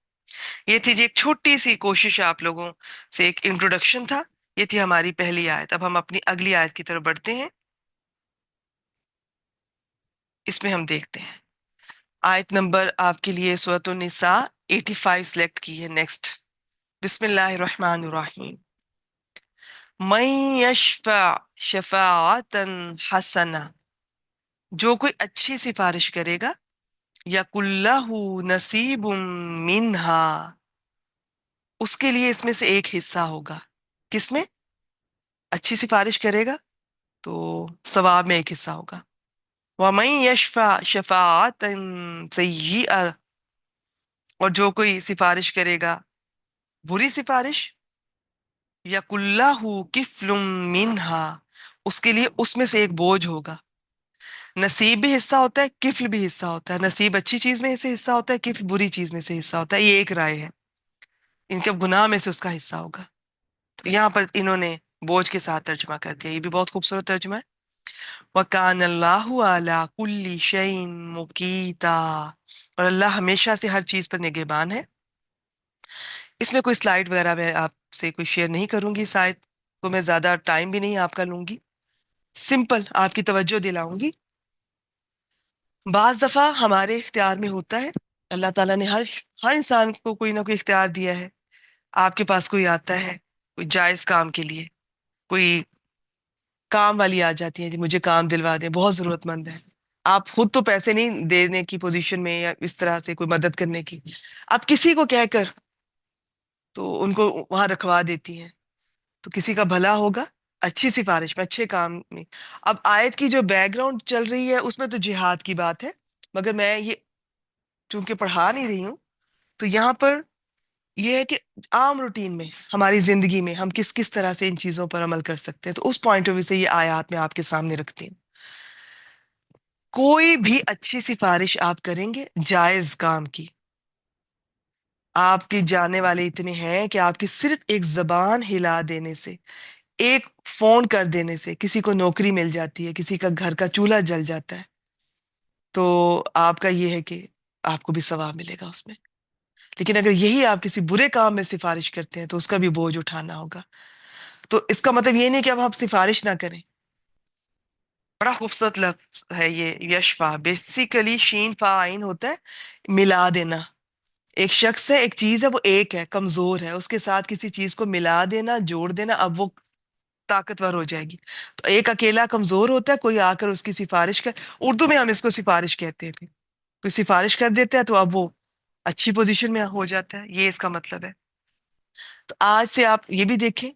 یہ تھی جی ایک چھوٹی سی کوشش، آپ لوگوں سے ایک انٹروڈکشن تھا، یہ تھی ہماری پہلی آیت۔ اب ہم اپنی اگلی آیت کی طرف بڑھتے ہیں، اس میں ہم دیکھتے ہیں آیت نمبر آپ کے لیے سورۃ النساء 85 سلیکٹ کی ہے۔ نیکسٹ، بسم اللہ الرحمن الرحیم۔ من یشفع شفاعتا حسنہ، جو کوئی اچھی سفارش کرے گا، یکن لہ نصیب منہا، اس کے لیے اس میں سے ایک حصہ ہوگا۔ کس میں؟ اچھی سفارش کرے گا تو ثواب میں ایک حصہ ہوگا۔ وَمَن یشفع شفاعتا سیئۃ، اور جو کوئی سفارش کرے گا بری سفارش، یکن لہ کفل منہا، اس کے لیے اس میں سے ایک بوجھ ہوگا۔ نصیب بھی حصہ ہوتا ہے، کفل بھی حصہ ہوتا ہے۔ نصیب اچھی چیز میں سے حصہ ہوتا ہے، کفل بری چیز میں سے حصہ ہوتا ہے۔ یہ ایک رائے ہے، ان کے گناہ میں سے اس کا حصہ ہوگا۔ تو یہاں پر انہوں نے بوجھ کے ساتھ ترجمہ کر دیا، یہ بھی بہت خوبصورت ترجمہ ہے۔ وَكَانَ اللَّهُ عَلَىٰ كُلِّ شَيْءٍ مُقِیتًا، اور اللہ ہمیشہ سے ہر چیز پر نگہبان ہے۔ اس میں کوئی سلائیڈ وغیرہ میں آپ سے کوئی شیئر نہیں کروں گی شاید، تو میں زیادہ ٹائم بھی نہیں آپ کا لوں گی، سمپل آپ کی توجہ دلاؤں گی۔ بعض دفعہ ہمارے اختیار میں ہوتا ہے، اللہ تعالیٰ نے ہر انسان کو کوئی نہ کوئی اختیار دیا ہے۔ آپ کے پاس کوئی آتا ہے کوئی جائز کام کے لیے، کوئی کام والی آ جاتی ہے، جی مجھے کام دلوا دیں، بہت ضرورت مند ہے، آپ خود تو پیسے نہیں دینے کی پوزیشن میں یا اس طرح سے کوئی مدد کرنے کی، آپ کسی کو کہہ کر تو ان کو وہاں رکھوا دیتی ہیں، تو کسی کا بھلا ہوگا اچھی سفارش میں، اچھے کام میں۔ اب آیت کی جو بیک گراؤنڈ چل رہی ہے اس میں تو جہاد کی بات ہے، مگر میں یہ چونکہ پڑھا نہیں رہی ہوں، تو یہاں پر یہ ہے کہ عام روٹین میں ہماری زندگی میں ہم کس کس طرح سے ان چیزوں پر عمل کر سکتے ہیں، تو اس پوائنٹ آف ویو سے یہ آیات میں آپ کے سامنے رکھتی ہوں۔ کوئی بھی اچھی سفارش آپ کریں گے جائز کام کی، آپ کے جانے والے اتنے ہیں کہ آپ کی صرف ایک زبان ہلا دینے سے، ایک فون کر دینے سے کسی کو نوکری مل جاتی ہے، کسی کا گھر کا چولہا جل جاتا ہے، تو آپ کا یہ ہے کہ آپ کو بھی ثواب ملے گا اس میں۔ لیکن اگر یہی آپ کسی برے کام میں سفارش کرتے ہیں تو اس کا بھی بوجھ اٹھانا ہوگا۔ تو اس کا مطلب یہ نہیں کہ اب آپ سفارش نہ کریں۔ بڑا خوبصورت لفظ ہے یہ یشفا، بیسیکلی شین فا عین ہوتا ہے ملا دینا۔ ایک شخص ہے، ایک چیز ہے، وہ ایک ہے، کمزور ہے، اس کے ساتھ کسی چیز کو ملا دینا، جوڑ دینا، اب وہ طاقتور ہو جائے گی۔ تو ایک اکیلا کمزور ہوتا ہے، کوئی آ کر اس کی سفارش کر، اردو میں ہم اس کو سفارش کہتے ہیں، پھر کوئی سفارش کر دیتا ہے تو اب وہ اچھی پوزیشن میں ہو جاتا ہے، یہ اس کا مطلب ہے۔ تو آج سے آپ یہ بھی دیکھیں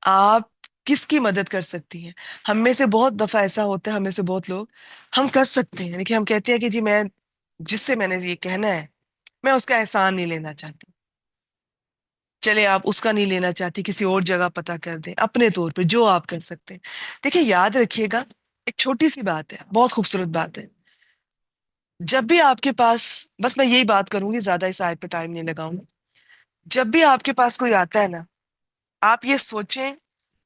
آپ کس کی مدد کر سکتی ہیں۔ ہم میں سے بہت دفعہ ایسا ہوتا ہے، ہم میں سے بہت لوگ ہم کر سکتے ہیں لیکن ہم کہتے ہیں کہ جی میں جس سے میں نے یہ کہنا ہے میں اس کا احسان نہیں لینا چاہتی، چلے آپ اس کا نہیں لینا چاہتی، کسی اور جگہ پتہ کر دیں اپنے طور پہ جو آپ کر سکتے ہیں۔ دیکھیں یاد رکھیے گا، ایک چھوٹی سی بات ہے، بہت خوبصورت بات ہے، جب بھی آپ کے پاس، بس میں یہی بات کروں گی، زیادہ اس آیت پہ ٹائم نہیں لگاؤں گی، جب بھی آپ کے پاس کوئی آتا ہے نا، آپ یہ سوچیں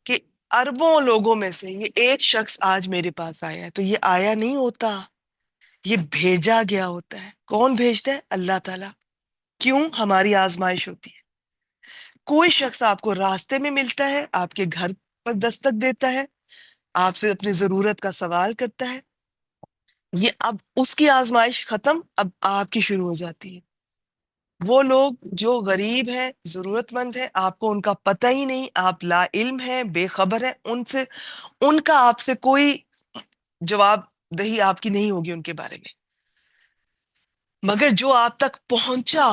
کہ اربوں لوگوں میں سے یہ ایک شخص آج میرے پاس آیا ہے، تو یہ آیا نہیں ہوتا، یہ بھیجا گیا ہوتا ہے۔ کون بھیجتا ہے؟ اللہ تعالیٰ۔ کیوں؟ ہماری آزمائش ہوتی ہے۔ کوئی شخص آپ کو راستے میں ملتا ہے، آپ کے گھر پر دستک دیتا ہے، آپ سے اپنی ضرورت کا سوال کرتا ہے، یہ اب اس کی آزمائش ختم، اب آپ کی شروع ہو جاتی ہے۔ وہ لوگ جو غریب ہیں، ضرورت مند ہیں، آپ کو ان کا پتہ ہی نہیں، آپ لا علم ہیں، بے خبر ہیں ان سے، ان کا آپ سے کوئی جواب دہی آپ کی نہیں ہوگی ان کے بارے میں، مگر جو آپ تک پہنچا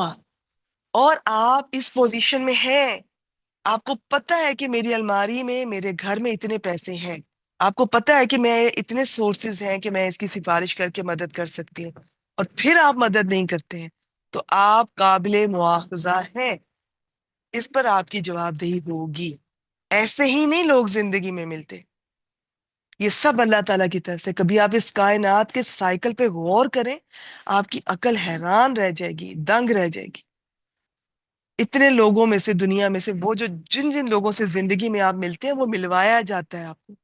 اور آپ اس پوزیشن میں ہیں، آپ کو پتہ ہے کہ میری الماری میں، میرے گھر میں اتنے پیسے ہیں، آپ کو پتہ ہے کہ میں اتنے سورسز ہیں کہ میں اس کی سفارش کر کے مدد کر سکتی ہوں، اور پھر آپ مدد نہیں کرتے ہیں، تو آپ قابل مواخذہ ہیں، اس پر آپ کی جواب دہی ہوگی۔ ایسے ہی نہیں لوگ زندگی میں ملتے، یہ سب اللہ تعالیٰ کی طرف سے۔ کبھی آپ اس کائنات کے سائیکل پہ غور کریں، آپ کی عقل حیران رہ جائے گی، دنگ رہ جائے گی۔ اتنے لوگوں میں سے، دنیا میں سے، وہ جو جن جن لوگوں سے زندگی میں آپ ملتے ہیں وہ ملوایا جاتا ہے آپ کو،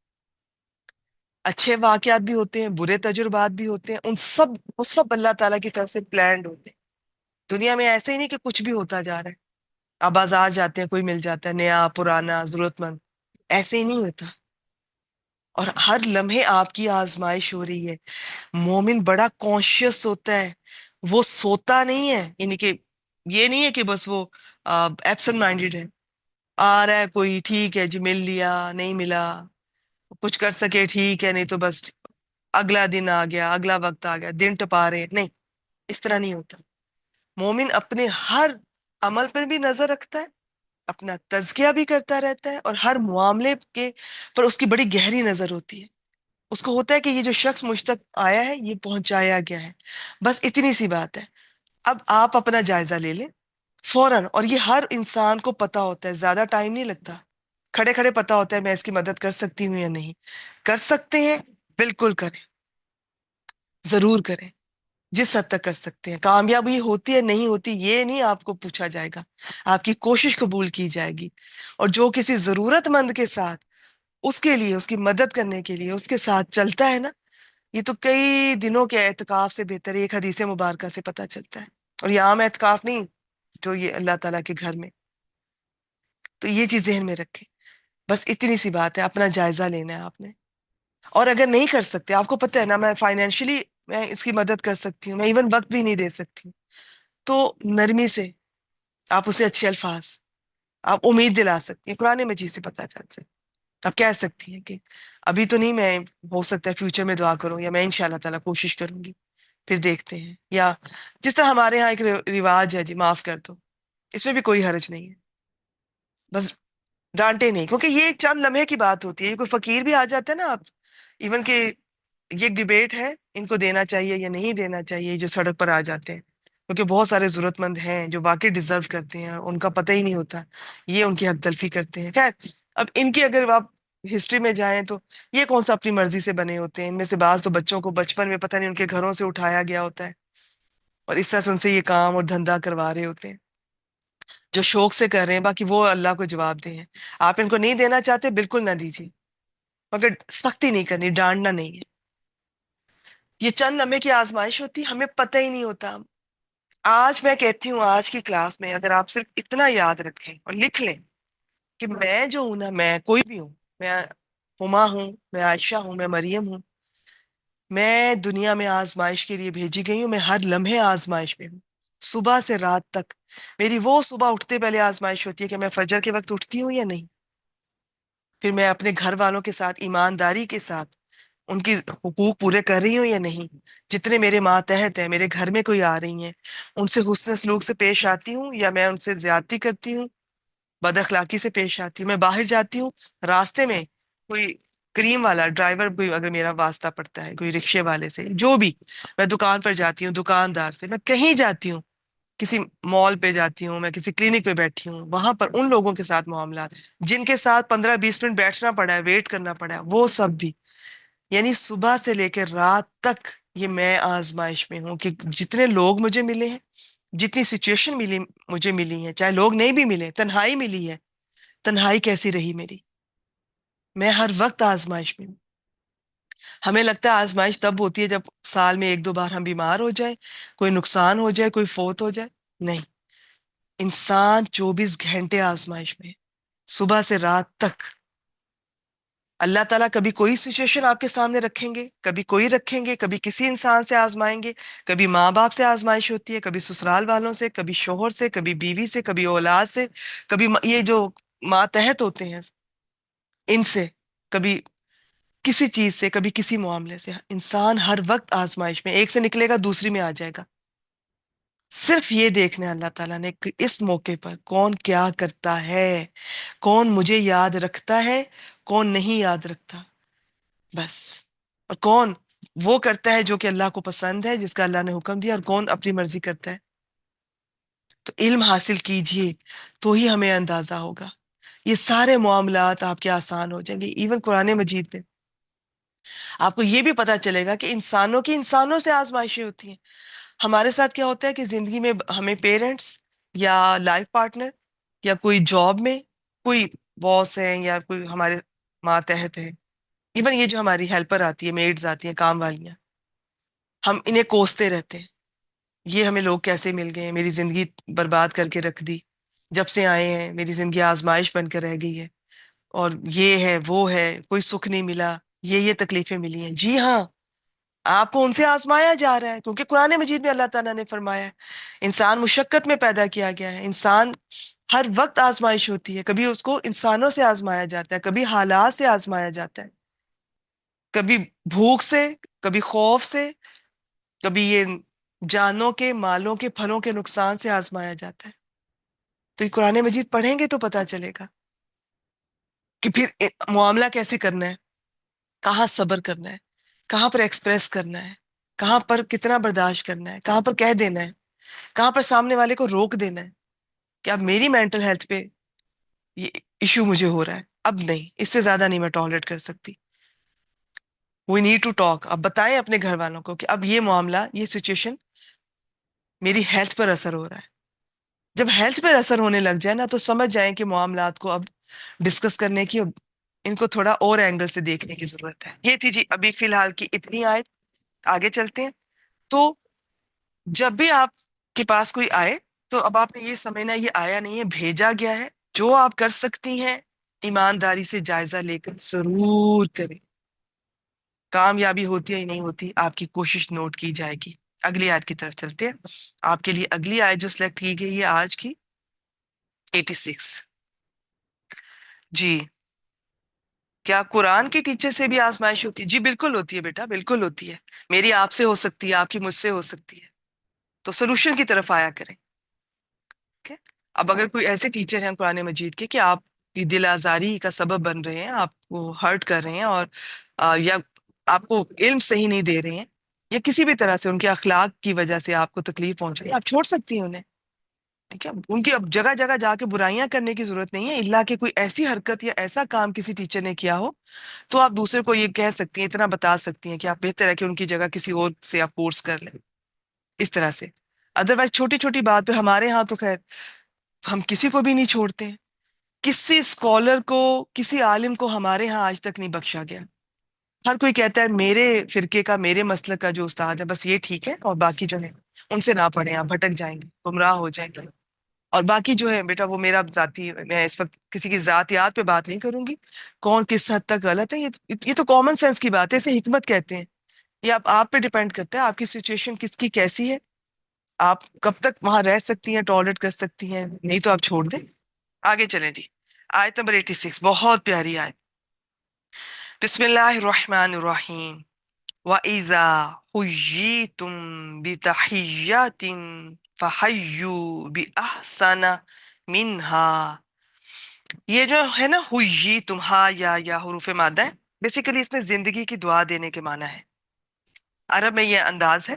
اچھے واقعات بھی ہوتے ہیں، برے تجربات بھی ہوتے ہیں، وہ سب اللہ تعالیٰ کی طرف سے پلانڈ ہوتے ہیں۔ دنیا میں ایسے ہی نہیں کہ کچھ بھی ہوتا جا رہا ہے، آپ بازار جاتے ہیں کوئی مل جاتا ہے، نیا پرانا ضرورت مند، ایسے ہی نہیں ہوتا، اور ہر لمحے آپ کی آزمائش ہو رہی ہے۔ مومن بڑا کانشیس ہوتا ہے، وہ سوتا نہیں ہے، یعنی کہ یہ نہیں ہے کہ بس وہ ایبسنٹ مائنڈیڈ ہے، آ رہا ہے کوئی ٹھیک ہے جی مل لیا، نہیں ملا کچھ کر سکے ٹھیک ہے، نہیں تو بس اگلا دن آ گیا، اگلا وقت آ گیا، دن ٹپا رہے، نہیں، اس طرح نہیں ہوتا۔ مومن اپنے ہر عمل پر بھی نظر رکھتا ہے، اپنا تزکیہ بھی کرتا رہتا ہے، اور ہر معاملے کے پر اس کی بڑی گہری نظر ہوتی ہے۔ اس کو ہوتا ہے کہ یہ جو شخص مجھ تک آیا ہے یہ پہنچایا گیا ہے، بس اتنی سی بات ہے۔ اب آپ اپنا جائزہ لے لیں فوراً، اور یہ ہر انسان کو پتا ہوتا ہے، زیادہ ٹائم نہیں لگتا، کھڑے کھڑے پتا ہوتا ہے میں اس کی مدد کر سکتی ہوں یا نہیں کر سکتے ہیں، بالکل کریں، ضرور کریں، جس حد تک کر سکتے ہیں۔ کامیابی ہوتی ہے نہیں ہوتی یہ نہیں آپ کو پوچھا جائے گا، آپ کی کوشش قبول کی جائے گی، اور جو کسی ضرورت مند کے ساتھ، اس کے لیے، اس کی مدد کرنے کے لیے اس کے ساتھ چلتا ہے نا، یہ تو کئی دنوں کے اعتکاف سے بہتر ہے، ایک حدیث مبارکہ سے پتہ چلتا ہے، اور یہ عام اعتکاف نہیں جو یہ اللہ تعالیٰ کے گھر میں۔ تو یہ چیز ذہن میں رکھیں، بس اتنی سی بات ہے، اپنا جائزہ لینا ہے آپ نے. اور اگر نہیں کر سکتے، آپ کو پتہ ہے نا میں فائنینشلی میں اس کی مدد کر سکتی ہوں، میں ایون وقت بھی نہیں دے سکتی ہوں، تو نرمی سے آپ اسے اچھے الفاظ، آپ امید دلا سکتی ہیں. قرآن مجید سے پتہ چلتا ہے. آپ کہہ سکتی ہیں کہ ابھی تو نہیں، میں ہو سکتا ہے فیوچر میں دعا کروں، یا میں انشاء اللہ تعالیٰ کوشش کروں گی، پھر دیکھتے ہیں. یا جس طرح ہمارے یہاں ایک رواج ہے جی، معاف کر دو، اس میں بھی کوئی حرج نہیں ہے. بس ڈانٹے نہیں، کیونکہ یہ ایک چند لمحے کی بات ہوتی ہے. کوئی فقیر بھی آ جاتا ہے نا، آپ ایون کہ یہ ڈیبیٹ ہے ان کو دینا چاہیے یا نہیں دینا چاہیے، جو سڑک پر آ جاتے ہیں، کیونکہ بہت سارے ضرورت مند ہیں جو واقعی ڈیزرو کرتے ہیں، ان کا پتہ ہی نہیں ہوتا، یہ ان کی حق تلفی کرتے ہیں. خیر، اب ان کی اگر آپ ہسٹری میں جائیں تو یہ کون سا اپنی مرضی سے بنے ہوتے ہیں؟ ان میں سے بعض تو بچوں کو بچپن میں پتہ نہیں ان کے گھروں سے اٹھایا گیا ہوتا ہے، اور اس طرح سے ان سے یہ کام اور دھندا کروا رہے ہوتے ہیں، جو شوق سے کر رہے ہیں. باقی وہ اللہ کو جواب دیں ہیں. آپ ان کو نہیں دینا چاہتے، بالکل نہ دیجیے، مگر سختی نہیں کرنی، ڈانٹنا نہیں ہے. یہ چند لمحے کی آزمائش ہوتی ہے، ہمیں پتہ ہی نہیں ہوتا. آج میں کہتی ہوں، آج کی کلاس میں اگر آپ صرف اتنا یاد رکھیں اور لکھ لیں کہ میں جو ہوں نا، میں کوئی بھی ہوں، میں ہما ہوں، میں عائشہ ہوں، میں مریم ہوں، میں دنیا میں آزمائش کے لیے بھیجی گئی ہوں. میں ہر لمحے آزمائش میں ہوں، صبح سے رات تک. میری وہ صبح اٹھتے پہلے آزمائش ہوتی ہے کہ میں فجر کے وقت اٹھتی ہوں یا نہیں، پھر میں اپنے گھر والوں کے ساتھ ایمانداری کے ساتھ ان کی حقوق پورے کر رہی ہوں یا نہیں، جتنے میرے ماتحت ہیں، میرے گھر میں کوئی آ رہی ہیں، ان سے حسن سلوک سے پیش آتی ہوں یا میں ان سے زیادتی کرتی ہوں، بد اخلاقی سے پیش آتی ہوں. میں باہر جاتی ہوں، راستے میں کوئی کریم والا ڈرائیور کوئی اگر میرا واسطہ پڑتا ہے، کوئی رکشے والے سے، جو بھی، میں دکان پر جاتی ہوں، دکاندار سے، میں کہیں جاتی ہوں، کسی مال پہ جاتی ہوں، میں کسی کلینک پہ بیٹھی ہوں، وہاں پر ان لوگوں کے ساتھ معاملات جن کے ساتھ 15-20 منٹ بیٹھنا پڑا ہے، ویٹ کرنا پڑا ہے، وہ سب بھی. یعنی صبح سے لے کے رات تک یہ میں آزمائش میں ہوں کہ جتنے لوگ مجھے ملے ہیں، جتنی سچویشن مجھے ملی ہیں، چاہے لوگ نہیں بھی ملے، تنہائی ملی ہے، تنہائی کیسی رہی میری، میں ہر وقت آزمائش میں ہوں. ہمیں لگتا ہے آزمائش تب ہوتی ہے جب سال میں 1-2 بار ہم بیمار ہو جائیں، کوئی نقصان ہو جائے، کوئی فوت ہو جائے. نہیں، انسان 24 گھنٹے آزمائش میں ہے، صبح سے رات تک. اللہ تعالیٰ کبھی کوئی سچویشن آپ کے سامنے رکھیں گے، کبھی کوئی رکھیں گے، کبھی کسی انسان سے آزمائیں گے، کبھی ماں باپ سے آزمائش ہوتی ہے، کبھی سسرال والوں سے، کبھی شوہر سے، کبھی بیوی سے، کبھی اولاد سے، کبھی یہ جو ماتحت ہوتے ہیں ان سے، کبھی کسی چیز سے، کبھی کسی معاملے سے. انسان ہر وقت آزمائش میں، ایک سے نکلے گا دوسری میں آ جائے گا. صرف یہ دیکھنا ہے اللہ تعالیٰ نے کہ اس موقع پر کون کیا کرتا ہے، کون مجھے یاد رکھتا ہے، کون نہیں یاد رکھتا، بس. اور کون وہ کرتا ہے جو کہ اللہ کو پسند ہے، جس کا اللہ نے حکم دیا، اور کون اپنی مرضی کرتا ہے. تو علم حاصل کیجئے تو ہی ہمیں اندازہ ہوگا. یہ سارے معاملات آپ کے آسان ہو جائیں گے. ایون قرآن مجید میں آپ کو یہ بھی پتا چلے گا کہ انسانوں کی انسانوں سے آزمائشیں ہوتی ہیں. ہمارے ساتھ کیا ہوتا ہے کہ زندگی میں ہمیں پیرنٹس یا لائف پارٹنر یا کوئی جاب میں کوئی باس ہے یا کوئی ہمارے ماتحت ہے، ایون یہ جو ہماری ہیلپر آتی ہے، میڈز آتی ہیں، کام والیاں، ہم انہیں کوستے رہتے ہیں، یہ ہمیں لوگ کیسے مل گئے ہیں، میری زندگی برباد کر کے رکھ دی، جب سے آئے ہیں میری زندگی آزمائش بن کر رہ گئی ہے، اور یہ ہے وہ ہے، کوئی سکھ نہیں ملا، یہ تکلیفیں ملی ہیں. جی ہاں، آپ کو ان سے آزمایا جا رہا ہے، کیونکہ قرآن مجید میں اللہ تعالیٰ نے فرمایا ہے انسان مشقت میں پیدا کیا گیا ہے. انسان ہر وقت آزمائش ہوتی ہے، کبھی اس کو انسانوں سے آزمایا جاتا ہے، کبھی حالات سے آزمایا جاتا ہے، کبھی بھوک سے، کبھی خوف سے، کبھی یہ جانوں کے، مالوں کے، پھلوں کے نقصان سے آزمایا جاتا ہے. تو یہ قرآن مجید پڑھیں گے تو پتا چلے گا کہ پھر معاملہ کیسے کرنا ہے، کہاں صبر کرنا ہے، کہاں پر ایکسپریس کرنا ہے، کہاں پر کتنا برداشت کرنا ہے، کہاں پر کہہ دینا ہے، کہاں پر سامنے والے کو روک دینا ہے کہ اب میری مینٹل ہیلتھ پہ یہ ایشو مجھے ہو رہا ہے، اب نہیں، اس سے زیادہ نہیں میں ٹالریٹ کر سکتی. We need to talk. اب بتائیں اپنے گھر والوں کو کہ اب یہ معاملہ، یہ سچویشن میری ہیلتھ پر اثر ہو رہا ہے. جب ہیلتھ پر اثر ہونے لگ جائے نا، تو سمجھ جائیں کہ معاملات کو اب ڈسکس کرنے کی، ان کو تھوڑا اور اینگل سے دیکھنے کی ضرورت ہے. یہ تھی جی ابھی فی الحال کی اتنی آیت. آگے چلتے ہیں. تو جب بھی آپ کے پاس کوئی آئے تو اب آپ نے یہ سمجھنا، یہ آیا نہیں ہے، بھیجا گیا ہے. جو آپ کر سکتی ہیں ایمانداری سے جائزہ لے کر ضرور کریں. کامیابی ہوتی ہے یا نہیں ہوتی، آپ کی کوشش نوٹ کی جائے گی. اگلی آیت کی طرف چلتے ہیں. آپ کے لیے اگلی آیت جو سلیکٹ کی گئی ہے آج کی 86. جی. کیا قرآن کے ٹیچر سے بھی آزمائش ہوتی ہے؟ جی بالکل ہوتی ہے بیٹا، بالکل ہوتی ہے. میری آپ سے ہو سکتی ہے، آپ کی مجھ سے ہو سکتی ہے. تو سولوشن کی طرف آیا کریں. ٹھیک ہے؟ اب اگر کوئی ایسے ٹیچر ہیں قرآن مجید کے کہ آپ کی دل آزاری کا سبب بن رہے ہیں، آپ کو ہرٹ کر رہے ہیں، اور یا آپ کو علم صحیح نہیں دے رہے ہیں، یا کسی بھی طرح سے ان کے اخلاق کی وجہ سے آپ کو تکلیف پہنچ رہی ہے، آپ چھوڑ سکتی ہیں انہیں. ٹھیک ہے؟ ان کی اب جگہ جگہ جا کے برائیاں کرنے کی ضرورت نہیں ہے، الا کہ کوئی ایسی حرکت یا ایسا کام کسی ٹیچر نے کیا ہو تو آپ دوسرے کو یہ کہہ سکتی ہیں، اتنا بتا سکتی ہیں کہ آپ بہتر ہے کہ ان کی جگہ کسی اور سے آپ کورس کر لیں اس طرح سے. ادروائز چھوٹی چھوٹی بات پہ ہمارے ہاں تو خیر ہم کسی کو بھی نہیں چھوڑتے ہیں. کسی اسکالر کو، کسی عالم کو ہمارے ہاں آج تک نہیں بخشا گیا. ہر کوئی کہتا ہے میرے فرقے کا، میرے مسلک کا جو استاد ہے بس یہ ٹھیک ہے، اور باقی جو ہے ان سے نہ پڑھیں، آپ بھٹک جائیں گے، گمراہ ہو جائیں گے. اور باقی جو ہے بیٹا وہ میرا ذاتی، میں اس وقت کسی کی ذاتیات پہ بات نہیں کروں گی، کون کس حد تک غلط ہے. یہ تو کامن سینس کی بات ہے، اسے حکمت کہتے ہیں. یہ آپ پہ ڈیپینڈ کرتا ہے آپ کی سچویشن کس کی کیسی ہے، آپ کب تک وہاں رہ سکتی ہیں، ٹالریٹ کر سکتی ہیں، نہیں تو آپ چھوڑ دیں. آگے چلیں جی. آیت نمبر 86 بہت پیاری آیت. بسم اللہ الرحمن الرحیم. وَإِذَا حُيِّيتُم بِتَحِيَّةٍ فَحَيُّوا بِأَحْسَنَ مِنْهَا. یہ جو ہے نا ہوئی تمہا یا حروف مادہ ہے، بیسیکلی اس میں زندگی کی دعا دینے کے معنی ہے. عرب میں یہ انداز ہے.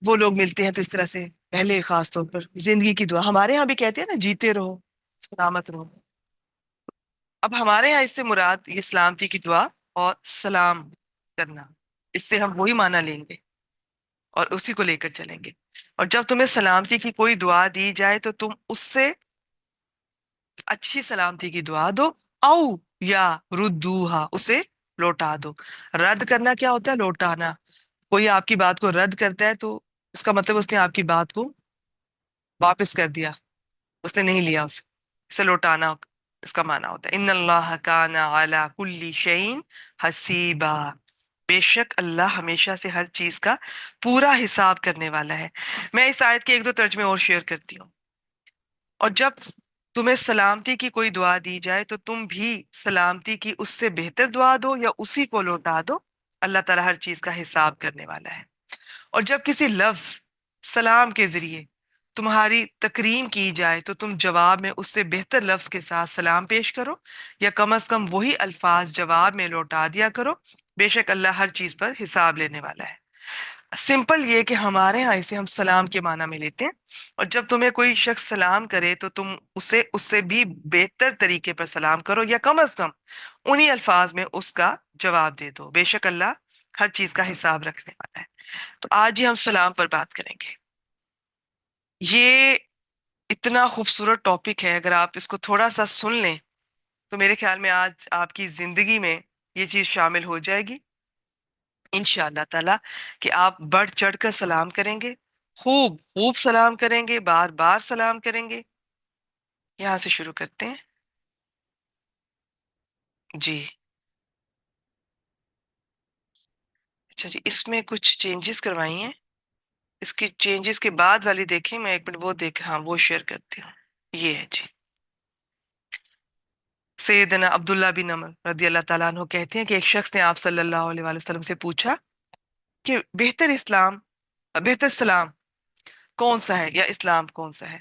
وہ لوگ ملتے ہیں تو اس طرح سے پہلے خاص طور پر زندگی کی دعا، ہمارے ہاں بھی کہتے ہیں نا جیتے رہو، سلامت رہو. اب ہمارے یہاں اس سے مراد یہ سلامتی کی دعا اور سلام کرنا، اس سے ہم وہی معنی لیں گے اور اسی کو لے کر چلیں گے. اور جب تمہیں سلامتی کی کوئی دعا دی جائے تو تم اس سے اچھی سلامتی کی دعا دو، او یا ردوہا، اسے لوٹا دو. رد کرنا کیا ہوتا ہے؟ لوٹانا. کوئی آپ کی بات کو رد کرتا ہے تو اس کا مطلب اس نے آپ کی بات کو واپس کر دیا، اس نے نہیں لیا اسے لوٹانا اس کا معنی ہوتا ہے. ان اللہ کان علی کل شیء حسیبا. بے شک اللہ ہمیشہ سے ہر چیز کا پورا حساب کرنے والا ہے. میں اس آیت کے ایک دو ترجمے اور شیئر کرتی ہوں. اور جب تمہیں سلامتی کی کوئی دعا دی جائے تو تم بھی سلامتی کی اس سے بہتر دعا دو یا اسی کو لوٹا دو. اللہ تعالیٰ ہر چیز کا حساب کرنے والا ہے. اور جب کسی لفظ سلام کے ذریعے تمہاری تکریم کی جائے تو تم جواب میں اس سے بہتر لفظ کے ساتھ سلام پیش کرو، یا کم از کم وہی الفاظ جواب میں لوٹا دیا کرو. بے شک اللہ ہر چیز پر حساب لینے والا ہے. سمپل یہ کہ ہمارے ہاں اسے ہم سلام کے معنی میں لیتے ہیں. اور جب تمہیں کوئی شخص سلام کرے تو تم اسے اس سے بھی بہتر طریقے پر سلام کرو، یا کم از کم انہی الفاظ میں اس کا جواب دے دو. بے شک اللہ ہر چیز کا حساب رکھنے والا ہے. تو آج ہی ہم سلام پر بات کریں گے. یہ اتنا خوبصورت ٹاپک ہے، اگر آپ اس کو تھوڑا سا سن لیں تو میرے خیال میں آج آپ کی زندگی میں یہ چیز شامل ہو جائے گی انشاءاللہ تعالی، کہ آپ بڑھ چڑھ کر سلام کریں گے، خوب خوب سلام کریں گے، بار بار سلام کریں گے. یہاں سے شروع کرتے ہیں. جی اچھا جی، اس میں کچھ چینجز کروائی ہیں. اس کی چینجز کے بعد والی دیکھیں، میں ایک منٹ وہ دیکھ، ہاں وہ شیئر کرتی ہوں. یہ ہے جی. سیدنا عبداللہ بن عمر رضی اللہ تعالیٰ عنہ کہتے ہیں کہ ایک شخص نے آپ صلی اللہ علیہ وآلہ وسلم سے پوچھا کہ بہتر سلام کون سا ہے، یا اسلام کون سا ہے؟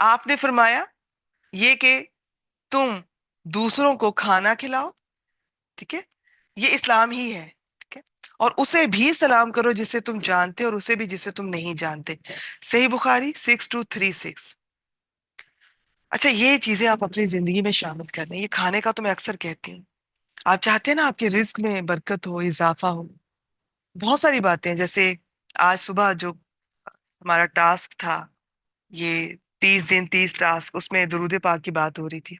آپ نے فرمایا یہ کہ تم دوسروں کو کھانا کھلاؤ. ٹھیک ہے، یہ اسلام ہی ہے. ٹھیک ہے، اور اسے بھی سلام کرو جسے تم جانتے، اور اسے بھی جسے تم نہیں جانتے. صحیح بخاری 6236. اچھا، یہ چیزیں آپ اپنی زندگی میں شامل کر رہے ہیں. یہ کھانے کا تو میں اکثر کہتی ہوں. آپ چاہتے ہیں نا آپ کے رزق میں برکت ہو، اضافہ ہو. بہت ساری باتیں ہیں، جیسے آج صبح جو ہمارا ٹاسک تھا، یہ 30 دن 30 ٹاسک، اس میں درود پاک کی بات ہو رہی تھی.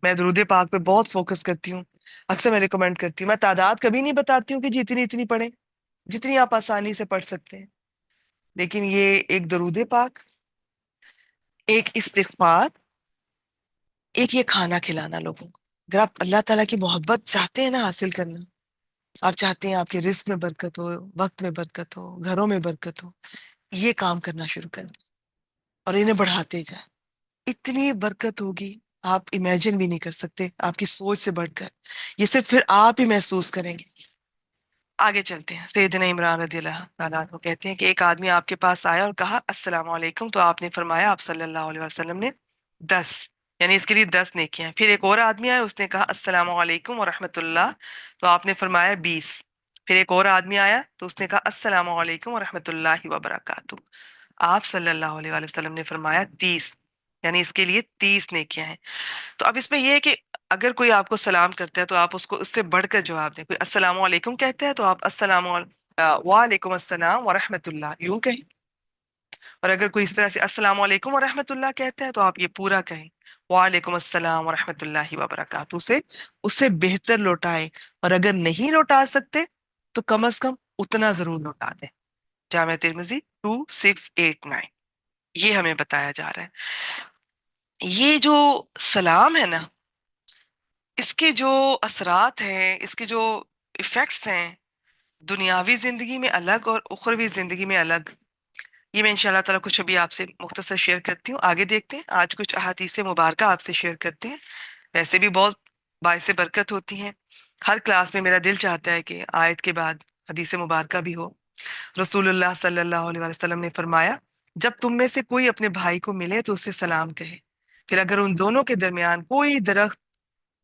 میں درود پاک پہ بہت فوکس کرتی ہوں. اکثر میں ریکمینڈ کرتی ہوں، میں تعداد کبھی نہیں بتاتی ہوں کہ جی اتنی پڑھیں، جتنی آپ آسانی سے پڑھ سکتے ہیں. لیکن یہ ایک درود پاک، ایک استغفار، ایک یہ کھانا کھلانا لوگوں کو. اگر آپ اللہ تعالیٰ کی محبت چاہتے ہیں نا حاصل کرنا، آپ چاہتے ہیں آپ کے رزق میں برکت ہو، وقت میں برکت ہو، گھروں میں برکت ہو، یہ کام کرنا شروع کریں اور انہیں بڑھاتے جائیں. اتنی برکت ہوگی آپ امیجن بھی نہیں کر سکتے، آپ کی سوچ سے بڑھ کر. یہ صرف پھر آپ ہی محسوس کریں گے. آگے چلتے ہیں. سیدنا عمران رضی اللہ تعالیٰ عنہ کہتے ہیں کہ ایک آدمی آپ کے پاس آیا اور کہا السلام علیکم، تو آپ نے فرمایا، آپ صلی اللہ علیہ وسلم نے 10، یعنی اس کے لیے 10 نیکیاں ہیں. پھر ایک اور آدمی آیا، اس نے کہا السلام علیکم ورحمۃ اللہ، تو آپ نے فرمایا 20. پھر ایک اور آدمی آیا تو اس نے کہا السلام علیکم ورحمۃ اللہ وبرکاتہ، آپ صلی اللہ علیہ وآلہ وسلم نے فرمایا 30، یعنی اس کے لیے 30 نیکیاں ہیں. تو اب اس میں یہ ہے کہ اگر کوئی آپ کو سلام کرتا ہے تو آپ اس کو اس سے بڑھ کر جواب دیں. کوئی السلام علیکم کہتا ہے تو آپ وعلیکم السلام ورحمۃ اللہ یوں کہیں. اور اگر کوئی اس طرح سے السلام علیکم ورحمۃ اللہ کہتا ہے تو آپ یہ پورا کہیں، وعلیکم السلام ورحمۃ اللہ وبرکاتہ سے اس سے بہتر لوٹائیں. اور اگر نہیں لوٹا سکتے تو کم از کم اتنا ضرور لوٹا دیں. جامع ترمذی 2689 یہ ہمیں بتایا جا رہا ہے. یہ جو سلام ہے نا، اس کے جو اثرات ہیں، اس کے جو ایفیکٹس ہیں، دنیاوی زندگی میں الگ اور اخروی زندگی میں الگ، یہ میں انشاءاللہ تعالیٰ کچھ ابھی آپ سے مختصر شیئر کرتی ہوں. آگے دیکھتے ہیں. آج کچھ احادیث مبارکہ آپ سے شیئر کرتے ہیں. ویسے بھی بہت باعث برکت ہوتی ہیں. ہر کلاس میں میرا دل چاہتا ہے کہ آیت کے بعد حدیث مبارکہ بھی ہو. رسول اللہ صلی اللہ علیہ وسلم نے فرمایا، جب تم میں سے کوئی اپنے بھائی کو ملے تو اسے سلام کہے. پھر اگر ان دونوں کے درمیان کوئی درخت،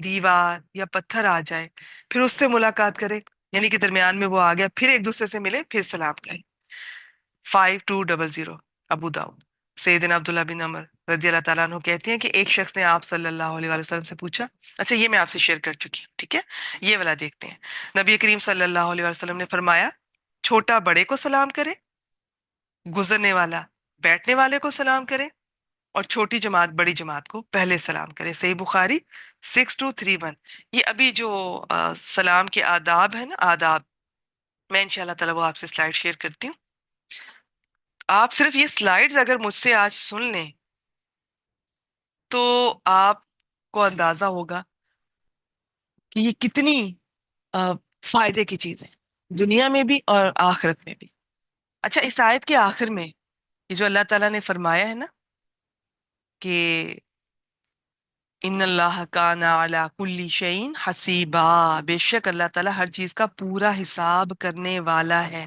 دیوار یا پتھر آ جائے، پھر اس سے ملاقات کرے، یعنی کہ درمیان میں وہ آ گیا، پھر ایک دوسرے سے ملے، پھر سلام کہے. 5200 ابو داؤد. سیدنا عبداللہ بن عمر رضی اللہ تعالیٰ عنہ کہتے ہیں کہ ایک شخص نے آپ صلی اللہ علیہ وسلم سے پوچھا. اچھا یہ میں آپ سے شیئر کر چکی ہوں، ٹھیک ہے. یہ والا دیکھتے ہیں. نبی کریم صلی اللہ علیہ وسلم نے فرمایا، چھوٹا بڑے کو سلام کرے، گزرنے والا بیٹھنے والے کو سلام کرے، اور چھوٹی جماعت بڑی جماعت کو پہلے سلام کرے. صحیح بخاری 6231. یہ ابھی جو سلام کے آداب ہیں نا، آداب، میں انشاءاللہ تعالیٰ وہ آپ سے سلائیڈ شیئر کرتی ہوں. آپ صرف یہ سلائیڈز اگر مجھ سے آج سن لیں تو آپ کو اندازہ ہوگا کہ یہ کتنی فائدے کی چیز ہے، دنیا میں بھی اور آخرت میں بھی. اچھا اس آیت کے آخر میں یہ جو اللہ تعالیٰ نے فرمایا ہے نا کہ ان اللہ کان علی کل شیء حسیبا، بے شک اللہ تعالیٰ ہر چیز کا پورا حساب کرنے والا ہے.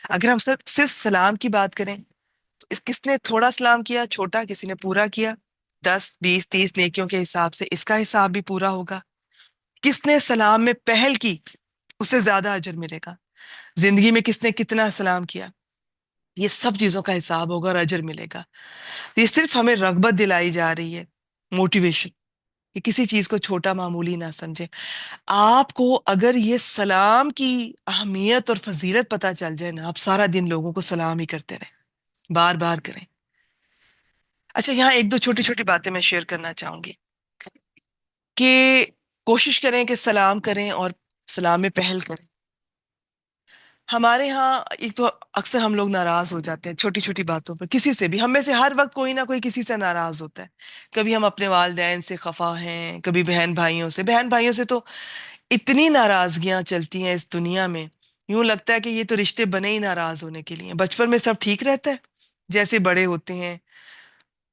اگر ہم صرف سلام کی بات کریں تو کس نے تھوڑا سلام کیا چھوٹا، کسی نے پورا کیا 10 20 30 نیکیوں کے حساب سے، اس کا حساب بھی پورا ہوگا. کس نے سلام میں پہل کی اسے زیادہ اجر ملے گا. زندگی میں کس نے کتنا سلام کیا، یہ سب چیزوں کا حساب ہوگا اور اجر ملے گا. یہ صرف ہمیں رغبت دلائی جا رہی ہے، موٹیویشن، کہ کسی چیز کو چھوٹا معمولی نہ سمجھے. آپ کو اگر یہ سلام کی اہمیت اور فضیلت پتہ چل جائے نا، آپ سارا دن لوگوں کو سلام ہی کرتے رہیں، بار بار کریں. اچھا یہاں ایک دو چھوٹی چھوٹی باتیں میں شیئر کرنا چاہوں گی کہ کوشش کریں کہ سلام کریں اور سلام میں پہل کریں. ہمارے ہاں ایک تو اکثر ہم لوگ ناراض ہو جاتے ہیں چھوٹی چھوٹی باتوں پر، کسی سے بھی. ہم میں سے ہر وقت کوئی نہ کوئی کسی سے ناراض ہوتا ہے. کبھی ہم اپنے والدین سے خفا ہیں، کبھی بہن بھائیوں سے. بہن بھائیوں سے تو اتنی ناراضگیاں چلتی ہیں اس دنیا میں، یوں لگتا ہے کہ یہ تو رشتے بنے ہی ناراض ہونے کے لیے. بچپن میں سب ٹھیک رہتا ہے، جیسے بڑے ہوتے ہیں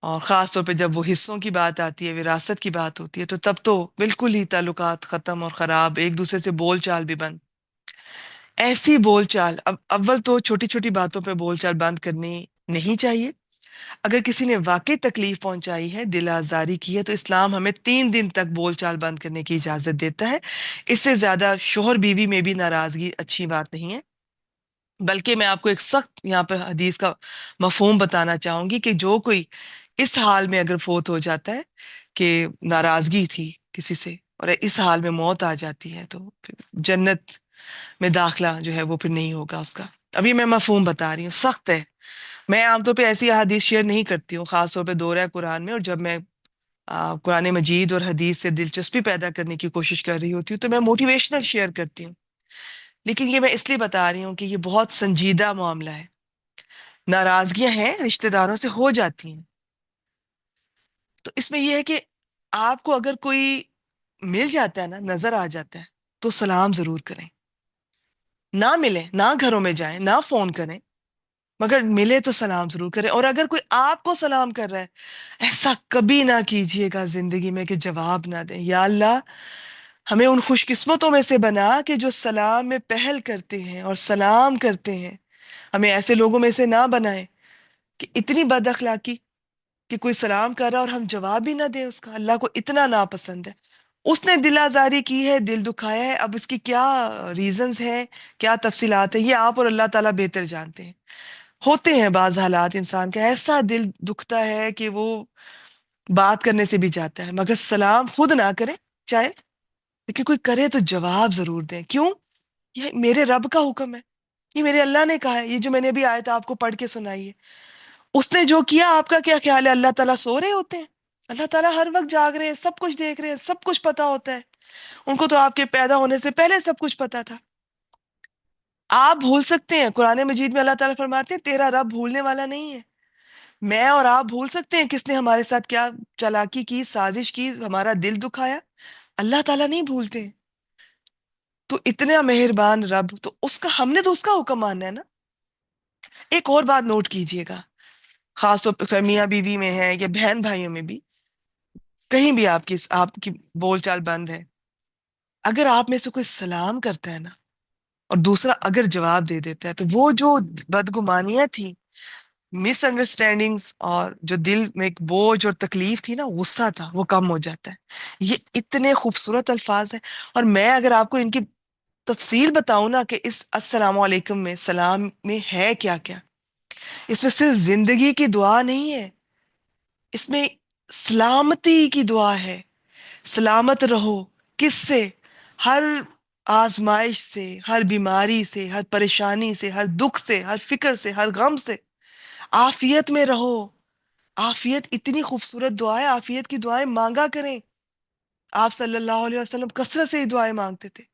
اور خاص طور پہ جب وہ حصوں کی بات آتی ہے، وراثت کی بات ہوتی ہے، تو تب تو بالکل ہی تعلقات ختم اور خراب، ایک دوسرے سے بول چال بھی بند. ایسی بول چال، اب اول تو چھوٹی چھوٹی باتوں پہ بول چال بند کرنی نہیں چاہیے. اگر کسی نے واقعی تکلیف پہنچائی ہے، دل آزاری کی ہے، تو اسلام ہمیں 3 دن تک بول چال بند کرنے کی اجازت دیتا ہے. اس سے زیادہ شوہر بیوی میں بھی ناراضگی اچھی بات نہیں ہے. بلکہ میں آپ کو ایک سخت یہاں پر حدیث کا مفہوم بتانا چاہوں گی کہ جو کوئی اس حال میں اگر فوت ہو جاتا ہے کہ ناراضگی تھی کسی سے اور اس حال میں موت آ جاتی ہے، تو پھر جنت میں داخلہ جو ہے وہ پھر نہیں ہوگا اس کا. ابھی میں مفہوم بتا رہی ہوں، سخت ہے. میں عام طور پہ ایسی احادیث شیئر نہیں کرتی ہوں، خاص طور پہ دورہ قرآن میں، اور جب میں قرآن مجید اور حدیث سے دلچسپی پیدا کرنے کی کوشش کر رہی ہوتی ہوں تو میں موٹیویشنل شیئر کرتی ہوں. لیکن یہ میں اس لیے بتا رہی ہوں کہ یہ بہت سنجیدہ معاملہ ہے. ناراضگیاں ہیں، رشتہ داروں سے ہو جاتی ہیں. تو اس میں یہ ہے کہ آپ کو اگر کوئی مل جاتا ہے نا، نظر آ جاتا ہے، تو سلام ضرور کریں. نہ ملے، نہ گھروں میں جائیں، نہ فون کریں، مگر ملے تو سلام ضرور کریں. اور اگر کوئی آپ کو سلام کر رہا ہے، ایسا کبھی نہ کیجئے گا زندگی میں کہ جواب نہ دیں. یا اللہ، ہمیں ان خوش قسمتوں میں سے بنا کہ جو سلام میں پہل کرتے ہیں اور سلام کرتے ہیں. ہمیں ایسے لوگوں میں سے نہ بنائیں کہ اتنی بد اخلاقی کہ کوئی سلام کر رہا ہے اور ہم جواب بھی نہ دیں اس کا. اللہ کو اتنا ناپسند ہے. اس نے دل آزاری کی ہے، دل دکھایا ہے، اب اس کی کیا ریزنز ہیں، کیا تفصیلات ہیں، یہ آپ اور اللہ تعالیٰ بہتر جانتے ہیں. ہوتے ہیں بعض حالات انسان کا ایسا دل دکھتا ہے کہ وہ بات کرنے سے بھی جاتا ہے، مگر سلام خود نہ کرے چاہے، لیکن کوئی کرے تو جواب ضرور دیں. کیوں؟ یہ میرے رب کا حکم ہے، یہ میرے اللہ نے کہا ہے. یہ جو میں نے ابھی آیت آپ کو پڑھ کے سنائی ہے، اس نے جو کیا، آپ کا کیا خیال ہے؟ اللہ تعالیٰ سو رہے ہوتے ہیں؟ اللہ تعالیٰ ہر وقت جاگ رہے ہیں، سب کچھ دیکھ رہے ہیں، سب کچھ پتا ہوتا ہے. ان کو تو آپ کے پیدا ہونے سے پہلے سب کچھ پتا تھا. آپ بھول سکتے ہیں، قرآن مجید میں اللہ تعالیٰ فرماتے ہیں تیرا رب بھولنے والا نہیں ہے. میں اور آپ بھول سکتے ہیں کس نے ہمارے ساتھ کیا چالاکی کی، سازش کی، ہمارا دل دکھایا. اللہ تعالیٰ نہیں بھولتے. تو اتنا مہربان رب، تو اس کا ہم نے تو اس کا حکم ماننا ہے نا. ایک اور بات نوٹ کیجئے گا، خاص طور پہ میاں بیوی میں ہے یا بہن بھائیوں میں بھی، کہیں بھی آپ کی بول چال بند ہے، اگر آپ میں سے کوئی سلام کرتا ہے نا اور دوسرا اگر جواب دے دیتا ہے، تو وہ جو بدگمانیاں تھی، مس انڈرسٹینڈنگز، اور جو دل میں ایک بوجھ اور تکلیف تھی نا، غصہ تھا، وہ کم ہو جاتا ہے. یہ اتنے خوبصورت الفاظ ہیں. اور میں اگر آپ کو ان کی تفصیل بتاؤں نا کہ اس السلام علیکم میں، سلام میں ہے کیا کیا، اس میں صرف زندگی کی دعا نہیں ہے، اس میں سلامتی کی دعا ہے. سلامت رہو کس سے؟ ہر آزمائش سے، ہر بیماری سے، ہر پریشانی سے، ہر دکھ سے، ہر فکر سے، ہر غم سے. عافیت میں رہو. عافیت اتنی خوبصورت دعا ہے. عافیت کی دعائیں مانگا کریں. آپ صلی اللہ علیہ وسلم کثرت سے یہ دعائیں مانگتے تھے.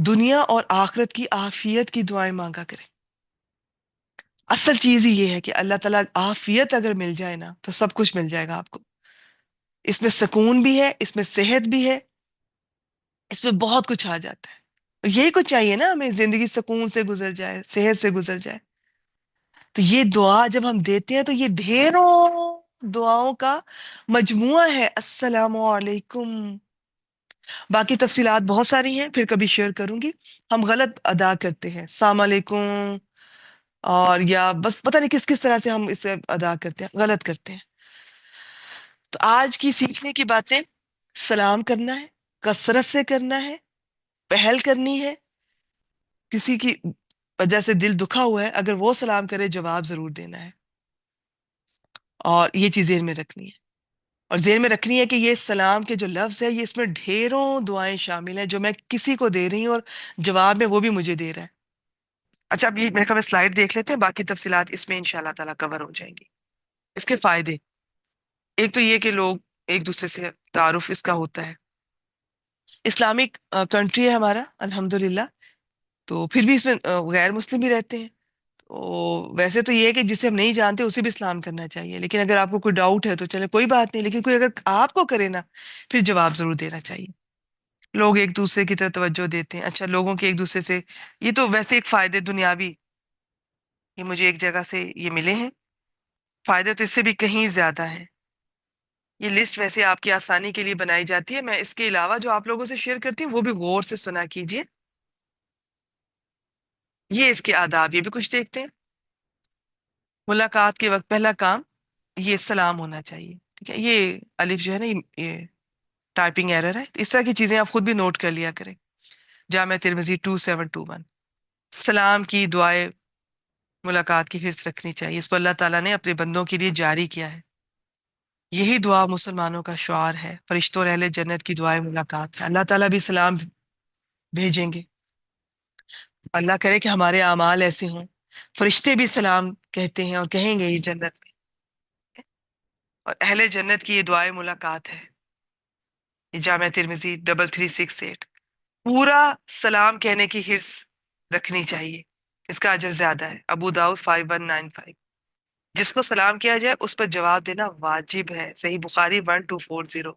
دنیا اور آخرت کی عافیت کی دعائیں مانگا کریں. اصل چیز ہی یہ ہے کہ اللہ تعالیٰ عافیت اگر مل جائے نا، تو سب کچھ مل جائے گا آپ کو. اس میں سکون بھی ہے، اس میں صحت بھی ہے، اس میں بہت کچھ آ جاتا ہے. یہی کچھ چاہیے نا ہمیں، زندگی سکون سے گزر جائے، صحت سے گزر جائے. تو یہ دعا جب ہم دیتے ہیں تو یہ ڈھیروں دعاؤں کا مجموعہ ہے. السلام علیکم. باقی تفصیلات بہت ساری ہیں، پھر کبھی شیئر کروں گی. ہم غلط ادا کرتے ہیں السلام علیکم، اور یا بس پتہ نہیں کس کس طرح سے ہم اسے ادا کرتے ہیں، غلط کرتے ہیں. تو آج کی سیکھنے کی باتیں، سلام کرنا ہے، کثرت سے کرنا ہے، پہل کرنی ہے. کسی کی وجہ سے دل دکھا ہوا ہے، اگر وہ سلام کرے جواب ضرور دینا ہے. اور یہ چیز ذہن میں رکھنی ہے. اور ذہن میں رکھنی ہے کہ یہ سلام کے جو لفظ ہے، یہ اس میں ڈھیروں دعائیں شامل ہیں جو میں کسی کو دے رہی ہوں، اور جواب میں وہ بھی مجھے دے رہا ہے. اچھا، اب یہ میرے خیال میں سلائڈ دیکھ لیتے ہیں، باقی تفصیلات اس میں انشاءاللہ تعالیٰ کور ہو جائیں گی. اس کے فائدے، ایک تو یہ کہ لوگ ایک دوسرے سے تعارف اس کا ہوتا ہے. اسلامک کنٹری ہے ہمارا الحمدللہ، تو پھر بھی اس میں غیر مسلم بھی رہتے ہیں. تو ویسے تو یہ ہے کہ جسے ہم نہیں جانتے اسے بھی اسلام کرنا چاہیے، لیکن اگر آپ کو کوئی ڈاؤٹ ہے تو چلے کوئی بات نہیں، لیکن کوئی اگر آپ کو کرے نا، پھر جواب ضرور دینا چاہیے. لوگ ایک دوسرے کی طرف توجہ دیتے ہیں. اچھا، لوگوں کے ایک دوسرے سے، یہ تو ویسے ایک فائدے دنیاوی، یہ مجھے ایک جگہ سے یہ ملے ہیں. فائدے تو اس سے بھی کہیں زیادہ ہیں. یہ لسٹ ویسے آپ کی آسانی کے لیے بنائی جاتی ہے. میں اس کے علاوہ جو آپ لوگوں سے شیئر کرتی ہوں وہ بھی غور سے سنا کیجیے. یہ اس کے آداب، یہ بھی کچھ دیکھتے ہیں. ملاقات کے وقت پہلا کام یہ سلام ہونا چاہیے. ٹھیک ہے، یہ الف جو ہے نا، یہ ٹائپنگ ایرر ہے. اس طرح کی چیزیں آپ خود بھی نوٹ کر لیا کریں. جامع ترمذی 2721. سلام کی دعائیں ملاقات کی حرص رکھنی چاہیے. اس کو اللہ تعالیٰ نے اپنے بندوں کے لیے جاری کیا ہے. یہی دعا مسلمانوں کا شعار ہے. فرشتوں اور اہل جنت کی دعائیں ملاقات ہے. اللہ تعالیٰ بھی سلام بھیجیں گے. اللہ کرے کہ ہمارے اعمال ایسے ہوں، فرشتے بھی سلام کہتے ہیں اور کہیں گے یہ جنت میں. اور اہل جنت کی یہ دعائیں ملاقات ہے. یہ جامع ترمذی 3368. پورا سلام کہنے کی حرص رکھنی چاہیے، اس کا اجر زیادہ ہے. ابو داؤد 5195. جس کو سلام کیا جائے اس پر جواب دینا واجب ہے. صحیح بخاری 1240.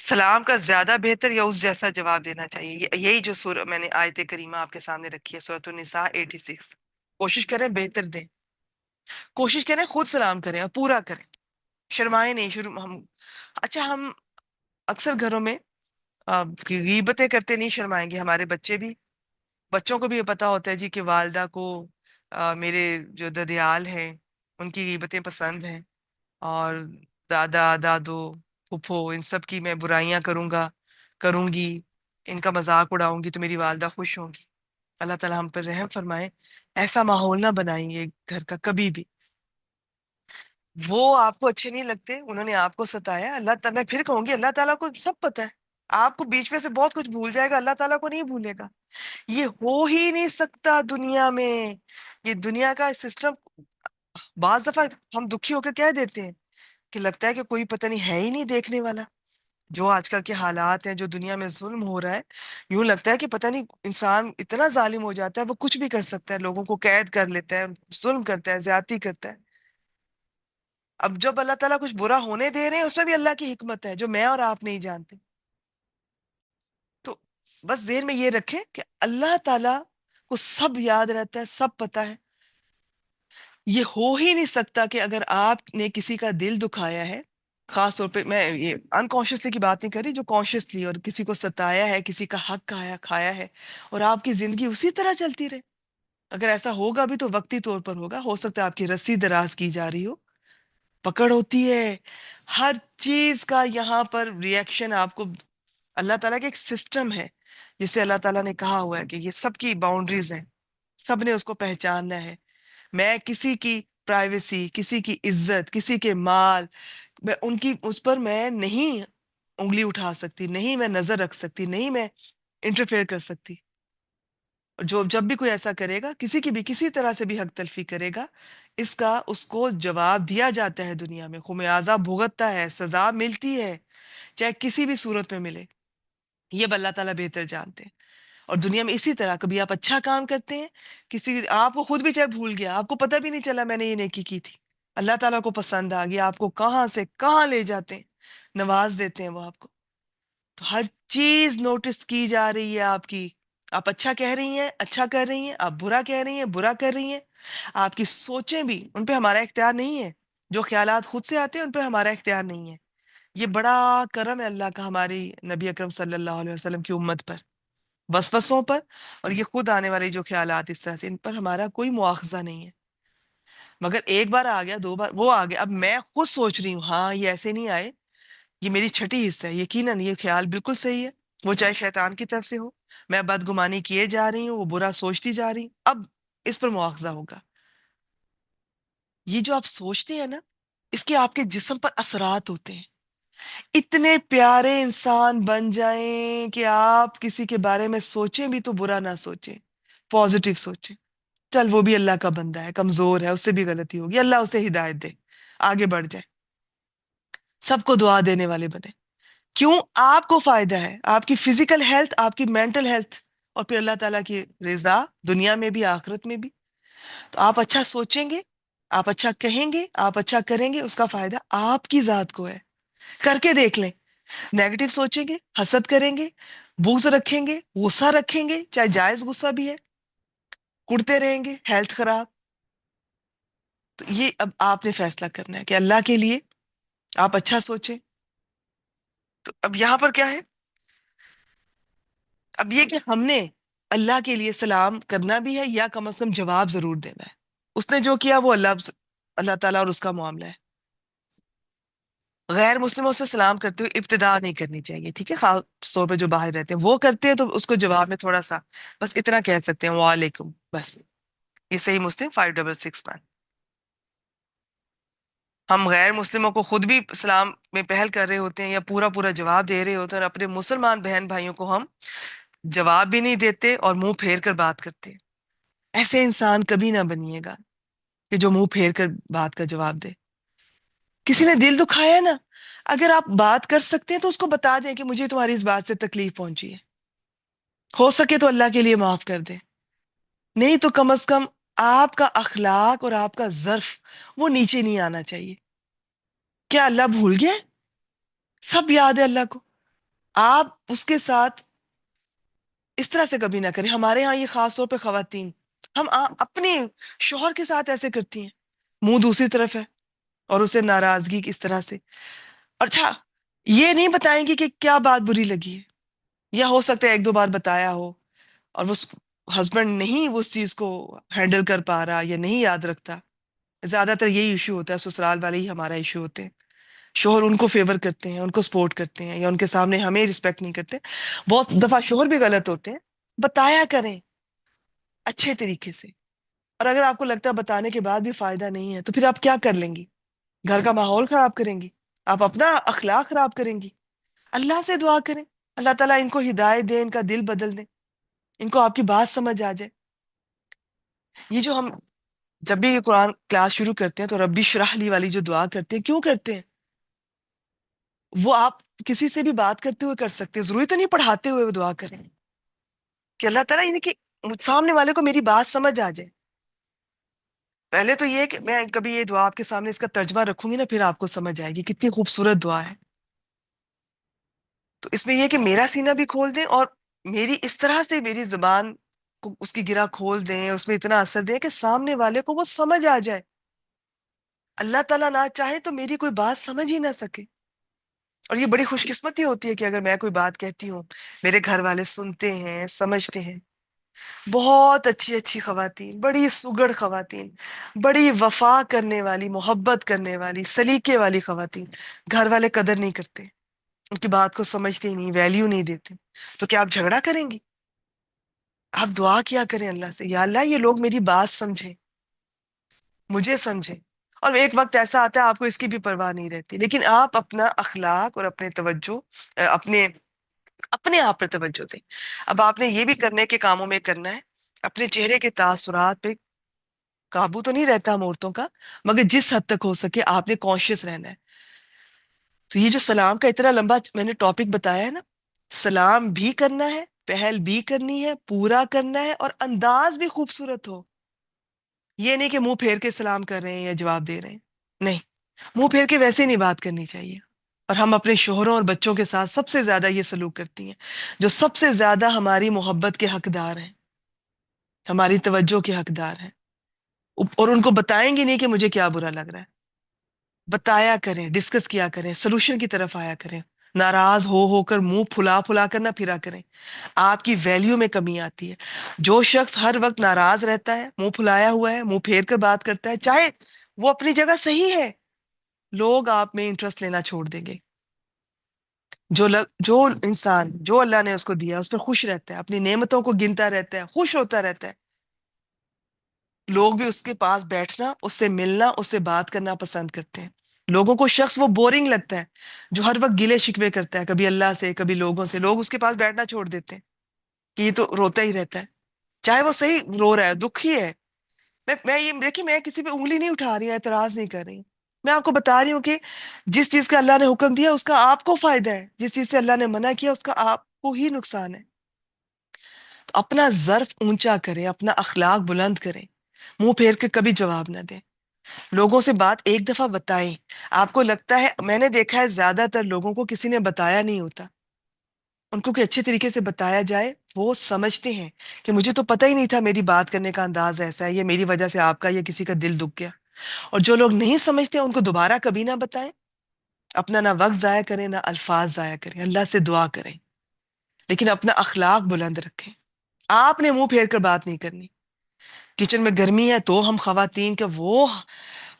سلام کا زیادہ بہتر یا اس جیسا جواب دینا چاہیے، یہی جو میں نے آیت کریمہ آپ کے سامنے رکھی ہے، سورۃ النساء 86۔ کوشش کریں بہتر دیں، کوشش کریں خود سلام کریں اور پورا کریں، شرمائے نہیں۔ شروع ہم، اچھا ہم اکثر گھروں میں غیبتیں کرتے نہیں شرمائیں گے، ہمارے بچے بھی، بچوں کو بھی یہ پتا ہوتا ہے جی کہ والدہ کو میرے جو ددیال ہیں ان کی غیبتیں پسند ہیں، اور دادا دادو پھپھو ان سب کی میں برائیاں کروں گی، ان کا مذاق اڑاؤں گی تو میری والدہ خوش ہوں گی۔ اللہ تعالیٰ ہم پر رحم فرمائے، ایسا ماحول نہ بنائیں گے گھر کا کبھی بھی۔ وہ آپ کو اچھے نہیں لگتے، انہوں نے آپ کو ستایا، اللہ تعالیٰ، میں پھر کہوں گی اللہ تعالیٰ کو سب پتا ہے، آپ کو بیچ میں سے بہت کچھ بھول جائے گا، اللہ تعالیٰ کو نہیں بھولے گا۔ یہ ہو ہی نہیں سکتا دنیا میں، یہ دنیا کا سسٹم۔ بعض دفعہ ہم دکھی ہو کر کہہ دیتے ہیں کہ لگتا ہے کہ کوئی پتہ نہیں ہے ہی نہیں دیکھنے والا۔ جو آج کل کے حالات ہیں، جو دنیا میں ظلم ہو رہا ہے، یوں لگتا ہے کہ پتہ نہیں انسان اتنا ظالم ہو جاتا ہے وہ کچھ بھی کر سکتا ہے، لوگوں کو قید کر لیتا ہے، ظلم کرتا ہے، زیادتی کرتا ہے۔ اب جب اللہ تعالیٰ کچھ برا ہونے دے رہے ہیں اس میں بھی اللہ کی حکمت ہے جو میں اور آپ نہیں جانتے۔ تو بس ذہن میں یہ رکھیں کہ اللہ تعالیٰ کو سب یاد رہتا ہے، سب پتا ہے۔ یہ ہو ہی نہیں سکتا کہ اگر آپ نے کسی کا دل دکھایا ہے، خاص طور پہ میں یہ انکانشیسلی کی بات نہیں کر رہی، جو کانشیسلی، اور کسی کو ستایا ہے، کسی کا حق کھایا ہے، اور آپ کی زندگی اسی طرح چلتی رہے، اگر ایسا ہوگا بھی تو وقتی طور پر ہوگا، ہو سکتا ہے آپ کی رسی دراز کی جا رہی ہو، پکڑ ہوتی ہے ہر چیز کا یہاں پر ریئیکشن آپ کو۔ اللہ تعالیٰ کا ایک سسٹم ہے جسے اللہ تعالیٰ نے کہا ہوا ہے کہ یہ سب کی باؤنڈریز ہیں، سب نے اس کو پہچاننا ہے۔ میں کسی کی پرائیویسی، کسی کی عزت، کسی کے مال، میں ان کی اس پر میں نہیں انگلی اٹھا سکتی، نہیں میں نظر رکھ سکتی، نہیں میں انٹرفیئر کر سکتی۔ اور جب بھی کوئی ایسا کرے گا، کسی کی بھی کسی طرح سے بھی حق تلفی کرے گا، اس کا اس کو جواب دیا جاتا ہے، دنیا میں خمیازہ بھگتتا ہے، سزا ملتی ہے، چاہے کسی بھی صورت میں ملے۔ یہ اب اللہ تعالیٰ بہتر جانتے ہیں۔ اور دنیا میں اسی طرح کبھی آپ اچھا کام کرتے ہیں، کسی آپ کو خود بھی چاہے بھول گیا، آپ کو پتہ بھی نہیں چلا میں نے یہ نیکی کی تھی، اللہ تعالیٰ کو پسند آ گیا، آپ کو کہاں سے کہاں لے جاتے ہیں، نواز دیتے ہیں وہ آپ کو۔ تو ہر چیز نوٹس کی جا رہی ہے آپ کی، آپ اچھا کہہ رہی ہیں اچھا کر رہی ہیں، آپ برا کہہ رہی ہیں برا کر رہی ہیں، آپ کی سوچیں بھی ان پہ ہمارا اختیار نہیں ہے، جو خیالات خود سے آتے ہیں ان پہ ہمارا اختیار نہیں ہے۔ یہ بڑا کرم ہے اللہ کا ہماری نبی اکرم صلی اللہ علیہ وسلم کی امت پر، وسوسوں پر، اور یہ خود آنے والے جو خیالات اس طرح سے، ان پر ہمارا کوئی مواخذہ نہیں ہے۔ مگر ایک بار آ گیا، دو بار وہ آ گیا، اب میں خود سوچ رہی ہوں ہاں یہ ایسے نہیں آئے، یہ میری چھٹی حصہ ہے، یقیناً یہ خیال بالکل صحیح ہے، وہ چاہے شیطان کی طرف سے ہو، میں بدگمانی کیے جا رہی ہوں، وہ برا سوچتی جا رہی ہوں، اب اس پر مواخذہ ہوگا۔ یہ جو آپ سوچتے ہیں نا، اس کے آپ کے جسم پر اثرات ہوتے ہیں، اتنے پیارے انسان بن جائیں کہ آپ کسی کے بارے میں سوچیں بھی تو برا نہ سوچیں، پازیٹیو سوچیں، چل وہ بھی اللہ کا بندہ ہے، کمزور ہے، اس سے بھی غلطی ہوگی، اللہ اسے ہدایت دے، آگے بڑھ جائے، سب کو دعا دینے والے بنے۔ کیوں؟ آپ کو فائدہ ہے، آپ کی فزیکل ہیلتھ، آپ کی مینٹل ہیلتھ، اور پھر اللہ تعالیٰ کی رضا دنیا میں بھی آخرت میں بھی۔ تو آپ اچھا سوچیں گے، آپ اچھا کہیں گے، آپ اچھا کریں گے، اس کا فائدہ آپ کی ذات کو ہے۔ کر کے دیکھ لیں، نیگیٹو سوچیں گے، حسد کریں گے، بغض رکھیں گے، غصہ رکھیں گے، چاہے جائز غصہ بھی ہے، کڑتے رہیں گے، ہیلتھ خراب۔ تو یہ اب آپ نے فیصلہ کرنا ہے کہ اللہ کے لیے آپ اچھا سوچیں۔ تو اب یہاں پر کیا ہے، اب یہ کہ ہم نے اللہ کے لیے سلام کرنا بھی ہے، یا کم از کم جواب ضرور دینا ہے۔ اس نے جو کیا وہ اللہ تعالیٰ اور اس کا معاملہ ہے۔ غیر مسلموں سے سلام کرتے ہوئے ابتدا نہیں کرنی چاہیے، ٹھیک ہے، خاص طور پہ جو باہر رہتے ہیں وہ کرتے ہیں تو اس کو جواب میں تھوڑا سا بس اتنا کہہ سکتے ہیں، وعلیکم، بس۔ یہ صحیح مسلم 566 میں۔ ہم غیر مسلموں کو خود بھی سلام میں پہل کر رہے ہوتے ہیں یا پورا پورا جواب دے رہے ہوتے ہیں، اور اپنے مسلمان بہن بھائیوں کو ہم جواب بھی نہیں دیتے اور منہ پھیر کر بات کرتے ہیں۔ ایسے انسان کبھی نہ بنیے گا کہ جو منہ پھیر کر بات کا جواب دے۔ کسی نے دل دکھایا نا، اگر آپ بات کر سکتے ہیں تو اس کو بتا دیں کہ مجھے تمہاری اس بات سے تکلیف پہنچی ہے، ہو سکے تو اللہ کے لیے معاف کر دیں، نہیں تو کم از کم آپ کا اخلاق اور آپ کا ظرف وہ نیچے نہیں آنا چاہیے۔ کیا اللہ بھول گیا ہے؟ سب یاد ہے اللہ کو، آپ اس کے ساتھ اس طرح سے کبھی نہ کریں. ہمارے ہاں یہ خاص طور پہ خواتین، ہم اپنے شوہر کے ساتھ ایسے کرتی ہیں، منہ دوسری طرف ہے اور اسے ناراضگی کی اس طرح سے. اچھا، یہ نہیں بتائیں گی کہ کیا بات بری لگی ہے، یا ہو سکتا ہے ایک دو بار بتایا ہو اور وہ ہسبینڈ نہیں وہ اس چیز کو ہینڈل کر پا رہا یا نہیں یاد رکھتا. زیادہ تر یہی ایشو ہوتا ہے، سسرال والے ہی ہمارا ایشو ہوتے ہیں. شوہر ان کو فیور کرتے ہیں، ان کو سپورٹ کرتے ہیں، یا ان کے سامنے ہمیں رسپیکٹ نہیں کرتے. بہت دفعہ شوہر بھی غلط ہوتے ہیں. بتایا کریں اچھے طریقے سے. اور اگر آپ کو لگتا ہے بتانے کے بعد بھی فائدہ نہیں ہے تو پھر آپ کیا کر لیں گی؟ گھر کا ماحول خراب کریں گی، آپ اپنا اخلاق خراب کریں گی. اللہ سے دعا کریں، اللہ تعالیٰ ان کو ہدایت دے، ان کا دل بدل دے، ان کو آپ کی بات سمجھ آ جائے. یہ جو ہم جب بھی یہ قرآن کلاس شروع کرتے ہیں تو ربی شرح لی والی جو دعا کرتے ہیں، کیوں کرتے ہیں؟ وہ آپ کسی سے بھی بات کرتے ہوئے کر سکتے ہیں، ضروری تو نہیں پڑھاتے ہوئے وہ دعا کریں کہ اللہ تعالیٰ یعنی کہ سامنے والے کو میری بات سمجھ آ جائے. پہلے تو یہ کہ میں کبھی یہ دعا آپ کے سامنے اس کا ترجمہ رکھوں گی نا، پھر آپ کو سمجھ آئے گی کتنی خوبصورت دعا ہے. تو اس میں یہ کہ میرا سینہ بھی کھول دیں، اور میری اس طرح سے میری زبان کو اس کی گرہ کھول دیں، اس میں اتنا اثر دیں کہ سامنے والے کو وہ سمجھ آ جائے. اللہ تعالیٰ نہ چاہے تو میری کوئی بات سمجھ ہی نہ سکے. اور یہ بڑی خوش قسمتی ہوتی ہے کہ اگر میں کوئی بات کہتی ہوں، میرے گھر والے سنتے ہیں، سمجھتے ہیں. بہت اچھی اچھی خواتین، بڑی سگڑ خواتین، بڑی وفا کرنے والی، محبت کرنے والی، سلیقے والی خواتین، گھر والے قدر نہیں کرتے، ان کی بات کو سمجھتے ہی نہیں، ویلیو نہیں دیتے. تو کیا آپ جھگڑا کریں گی؟ آپ دعا کیا کریں اللہ سے، یا اللہ یہ لوگ میری بات سمجھیں، مجھے سمجھیں. اور ایک وقت ایسا آتا ہے آپ کو اس کی بھی پرواہ نہیں رہتی، لیکن آپ اپنا اخلاق اور اپنے توجہ اپنے اپنے آپ پر توجہ دیں. اب آپ نے یہ بھی کرنے کے کاموں میں کرنا ہے. اپنے چہرے کے تاثرات پہ قابو تو نہیں رہتا ہم عورتوں کا، مگر جس حد تک ہو سکے آپ نے کانشیس رہنا ہے. تو یہ جو سلام کا اتنا لمبا میں نے ٹاپک بتایا ہے نا، سلام بھی کرنا ہے، پہل بھی کرنی ہے، پورا کرنا ہے، اور انداز بھی خوبصورت ہو. یہ نہیں کہ منہ پھیر کے سلام کر رہے ہیں یا جواب دے رہے ہیں، نہیں، منہ پھیر کے ویسے نہیں بات کرنی چاہیے. اور ہم اپنے شوہروں اور بچوں کے ساتھ سب سے زیادہ یہ سلوک کرتی ہیں، جو سب سے زیادہ ہماری محبت کے حقدار ہیں، ہماری توجہ کے حقدار ہیں. اور ان کو بتائیں گے نہیں کہ مجھے کیا برا لگ رہا ہے. بتایا کریں، ڈسکس کیا کریں، سولوشن کی طرف آیا کریں. ناراض ہو کر منہ پھلا پھلا کر نہ پھرا کریں، آپ کی ویلیو میں کمی آتی ہے. جو شخص ہر وقت ناراض رہتا ہے، منہ پھلایا ہوا ہے، منہ پھیر کر بات کرتا ہے، چاہے وہ اپنی جگہ صحیح ہے، لوگ آپ میں انٹرسٹ لینا چھوڑ دیں گے. جو انسان جو اللہ نے اس کو دیا اس پہ خوش رہتا ہے، اپنی نعمتوں کو گنتا رہتا ہے، خوش ہوتا رہتا ہے، لوگ بھی اس کے پاس بیٹھنا، اس سے ملنا، اس سے بات کرنا پسند کرتے ہیں. لوگوں کو شخص وہ بورنگ لگتا ہے جو ہر وقت گلے شکوے کرتا ہے، کبھی اللہ سے کبھی لوگوں سے. لوگ اس کے پاس بیٹھنا چھوڑ دیتے ہیں کہ یہ تو روتا ہی رہتا ہے، چاہے وہ صحیح رو رہا ہے، دکھی ہے. میں یہ دیکھیے، میں کسی پہ انگلی نہیں اٹھا رہی ہوں، اعتراض نہیں کر رہی ہوں. میں آپ کو بتا رہی ہوں کہ جس چیز کا اللہ نے حکم دیا اس کا آپ کو فائدہ ہے، جس چیز سے اللہ نے منع کیا اس کا آپ کو ہی نقصان ہے. تو اپنا ظرف اونچا کریں، اپنا اخلاق بلند کریں، منہ پھیر کے کبھی جواب نہ دیں. لوگوں سے بات ایک دفعہ بتائیں. آپ کو لگتا ہے، میں نے دیکھا ہے زیادہ تر لوگوں کو کسی نے بتایا نہیں ہوتا، ان کو کہ اچھے طریقے سے بتایا جائے، وہ سمجھتے ہیں کہ مجھے تو پتہ ہی نہیں تھا میری بات کرنے کا انداز ایسا ہے، یہ میری وجہ سے آپ کا یا کسی کا دل دکھ گیا. اور جو لوگ نہیں سمجھتے ان کو دوبارہ کبھی نہ بتائیں. اپنا نہ وقت ضائع کریں، نہ الفاظ ضائع کریں، اللہ سے دعا کریں، لیکن اپنا اخلاق بلند رکھیں. آپ نے منہ پھیر کر بات نہیں کرنی. کچن میں گرمی ہے تو ہم خواتین کا وہ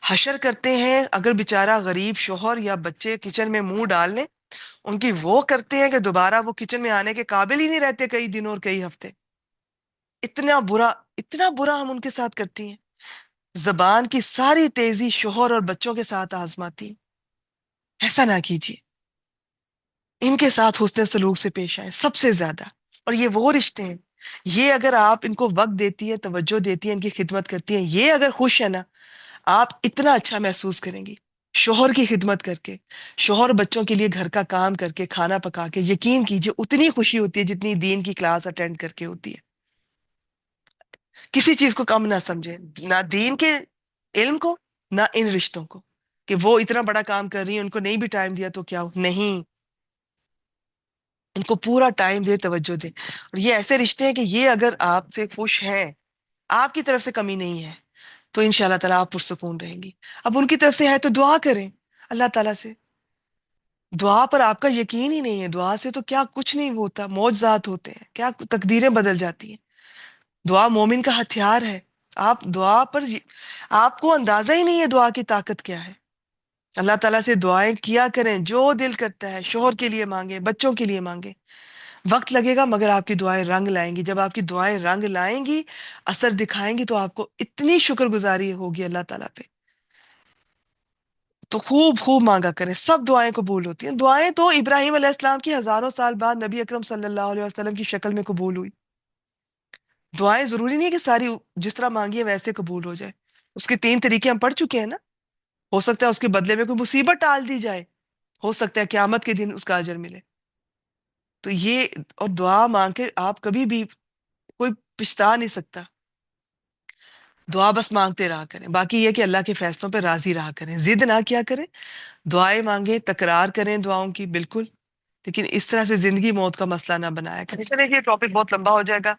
حشر کرتے ہیں، اگر بیچارہ غریب شوہر یا بچے کچن میں منہ ڈال لیں، ان کی وہ کرتے ہیں کہ دوبارہ وہ کچن میں آنے کے قابل ہی نہیں رہتے کئی دنوں اور کئی ہفتے. اتنا برا، اتنا برا ہم ان کے ساتھ کرتی ہیں. زبان کی ساری تیزی شوہر اور بچوں کے ساتھ آزماتی ہیں. ایسا نہ کیجیے. ان کے ساتھ حسن سلوک سے پیش آئے سب سے زیادہ. اور یہ وہ رشتے ہیں، یہ اگر آپ ان کو وقت دیتی ہیں، توجہ دیتی ہیں، ان کی خدمت کرتی ہیں، یہ اگر خوش ہے نا، آپ اتنا اچھا محسوس کریں گی. شوہر کی خدمت کر کے، شوہر بچوں کے لیے گھر کا کام کر کے، کھانا پکا کے، یقین کیجیے اتنی خوشی ہوتی ہے جتنی دین کی کلاس اٹینڈ کر کے ہوتی ہے. کسی چیز کو کم نہ سمجھیں، نہ دین کے علم کو، نہ ان رشتوں کو، کہ وہ اتنا بڑا کام کر رہی ہیں، ان کو نہیں بھی ٹائم دیا تو کیا ہو. نہیں، ان کو پورا ٹائم دے، توجہ دے. اور یہ ایسے رشتے ہیں کہ یہ اگر آپ سے خوش ہیں، آپ کی طرف سے کمی نہیں ہے، تو ان شاء اللہ تعالیٰ آپ پرسکون رہیں گی. اب ان کی طرف سے ہے تو دعا کریں اللہ تعالیٰ سے. دعا پر آپ کا یقین ہی نہیں ہے، دعا سے تو کیا کچھ نہیں ہوتا، معجزات ہوتے ہیں، کیا تقدیریں بدل جاتی ہیں. دعا مومن کا ہتھیار ہے. آپ دعا پر آپ کو اندازہ ہی نہیں ہے دعا کی طاقت کیا ہے. اللہ تعالیٰ سے دعائیں کیا کریں، جو دل کرتا ہے. شوہر کے لیے مانگے، بچوں کے لیے مانگے. وقت لگے گا مگر آپ کی دعائیں رنگ لائیں گی. جب آپ کی دعائیں رنگ لائیں گی، اثر دکھائیں گی، تو آپ کو اتنی شکر گزاری ہوگی اللہ تعالیٰ پہ. تو خوب خوب مانگا کریں، سب دعائیں قبول ہوتی ہیں. دعائیں تو ابراہیم علیہ السلام کی ہزاروں سال بعد نبی اکرم صلی اللہ علیہ وسلم کی شکل میں قبول ہوئی. دعائیں ضروری نہیں ہے کہ ساری جس طرح مانگی ہے ویسے قبول ہو جائے. اس کے 3 طریقے ہم پڑھ چکے ہیں نا. ہو سکتا ہے اس کے بدلے میں کوئی مصیبت ٹال دی جائے، ہو سکتا ہے قیامت کے دن اس کا اجر ملے. تو یہ، اور دعا مانگ کے آپ کبھی بھی کوئی پچھتا نہیں سکتا. دعا بس مانگتے رہا کریں. باقی یہ کہ اللہ کے فیصلوں پہ راضی رہا کریں، ضد نہ کیا کریں. دعائیں مانگیں، تکرار کریں دعاؤں کی بالکل، لیکن اس طرح سے زندگی موت کا مسئلہ نہ بنایا کریں. چلیں یہ ٹاپک بہت لمبا ہو جائے گا،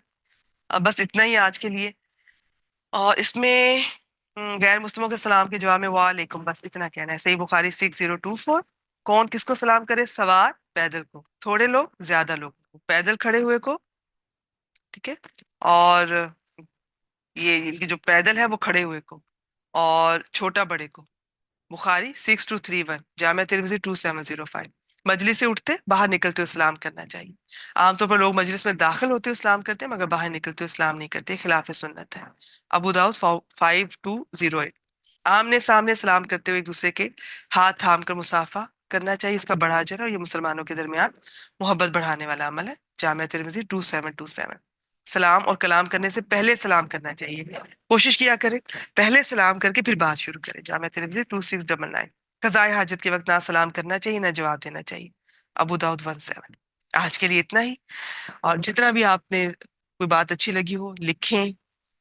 بس اتنا ہی آج کے لیے. اور اس میں غیر مسلموں کے سلام کے جواب میں وعلیکم، بس اتنا کہنا ہے. صحیح بخاری 6024. کون کس کو سلام کرے؟ سوار پیدل کو، تھوڑے لوگ زیادہ لوگ کو، پیدل کھڑے ہوئے کو، ٹھیک ہے، اور یہ جو پیدل ہے وہ کھڑے ہوئے کو، اور چھوٹا بڑے کو. بخاری 6231، جامع ترمذی 2705. مجلس سے اٹھتے باہر نکلتے ہوئے اسلام کرنا چاہیے. عام طور پر لوگ مجلس میں داخل ہوتے ہوئے اسلام کرتے ہیں مگر باہر نکلتے ہوئے اسلام نہیں کرتے، خلاف سنت ہے. ابو داؤد 5208. آمنے سامنے سلام کرتے ہوئے ایک دوسرے کے ہاتھ تھام کر مصافحہ کرنا چاہیے، اس کا بڑا اجر ہے اور یہ مسلمانوں کے درمیان محبت بڑھانے والا عمل ہے. جامع ترمذی 2727. سلام اور کلام کرنے سے پہلے سلام کرنا چاہیے. کوشش کیا کرے پہلے سلام کر کے پھر بات شروع کرے. جامع ترمذی 2699. قضاء حاجت کے وقت نہ سلام کرنا چاہیے نہ جواب دینا چاہیے. ابو داؤد 17. آج کے لیے اتنا ہی. اور جتنا بھی آپ نے کوئی بات اچھی لگی ہو لکھیں،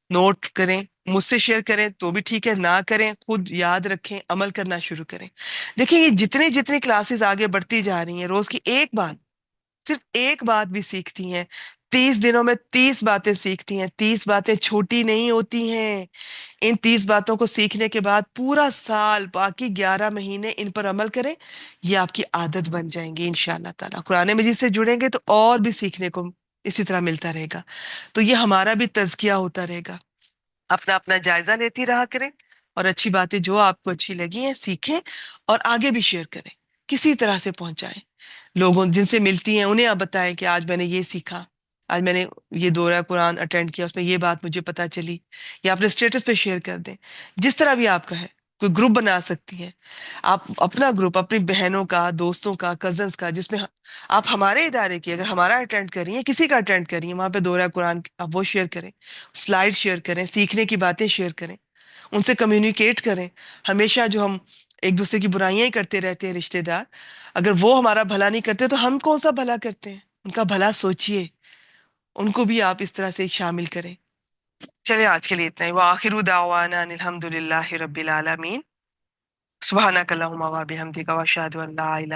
نوٹ کریں، مجھ سے شیئر کریں تو بھی ٹھیک ہے، نہ کریں خود یاد رکھیں، عمل کرنا شروع کریں. دیکھیں یہ جتنی جتنی کلاسز آگے بڑھتی جا رہی ہیں، روز کی ایک بات، صرف ایک بات بھی سیکھتی ہیں. 30 دنوں میں 30 باتیں سیکھتی ہیں. 30 باتیں چھوٹی نہیں ہوتی ہیں. ان 30 باتوں کو سیکھنے کے بعد پورا سال، باقی 11 مہینے ان پر عمل کریں، یہ آپ کی عادت بن جائیں گی انشاءاللہ تعالیٰ. قرآن مجید سے جڑیں گے تو اور بھی سیکھنے کو اسی طرح ملتا رہے گا. تو یہ ہمارا بھی تزکیہ ہوتا رہے گا. اپنا اپنا جائزہ لیتی رہا کریں، اور اچھی باتیں جو آپ کو اچھی لگی ہیں سیکھیں اور آگے بھی شیئر کریں، کسی طرح سے پہنچائیں. لوگوں جن سے ملتی ہیں انہیں آپ بتائیں کہ آج میں نے یہ سیکھا، آج میں نے یہ دورہ قرآن اٹینڈ کیا، اس میں یہ بات مجھے پتا چلی. یا اپنے اسٹیٹس پہ شیئر کر دیں، جس طرح بھی آپ کا ہے. کوئی گروپ بنا سکتی ہیں آپ، اپنا گروپ اپنی بہنوں کا، دوستوں کا، کزنس کا، جس میں آپ ہمارے ادارے کی اگر ہمارا اٹینڈ کر رہی ہیں، کسی کا اٹینڈ کر رہی ہیں، وہاں پہ دورہ قرآن آپ وہ شیئر کریں، سلائیڈ شیئر کریں، سیکھنے کی باتیں شیئر کریں، ان سے کمیونیکیٹ کریں. ہمیشہ جو ہم ایک دوسرے کی برائیاں ہی کرتے رہتے ہیں رشتے دار، اگر وہ ہمارا بھلا نہیں کرتے تو ہم کون سا بھلا کرتے ہیں؟ ان کا بھلا سوچئے، ان کو بھی آپ اس طرح سے شامل کریں. چلے آج کے لیے اتنا ہی. وآخر دعوانا ان الحمد للہ رب العالمین. سبحانک اللہم و بحمدک واشہد ان لا الہ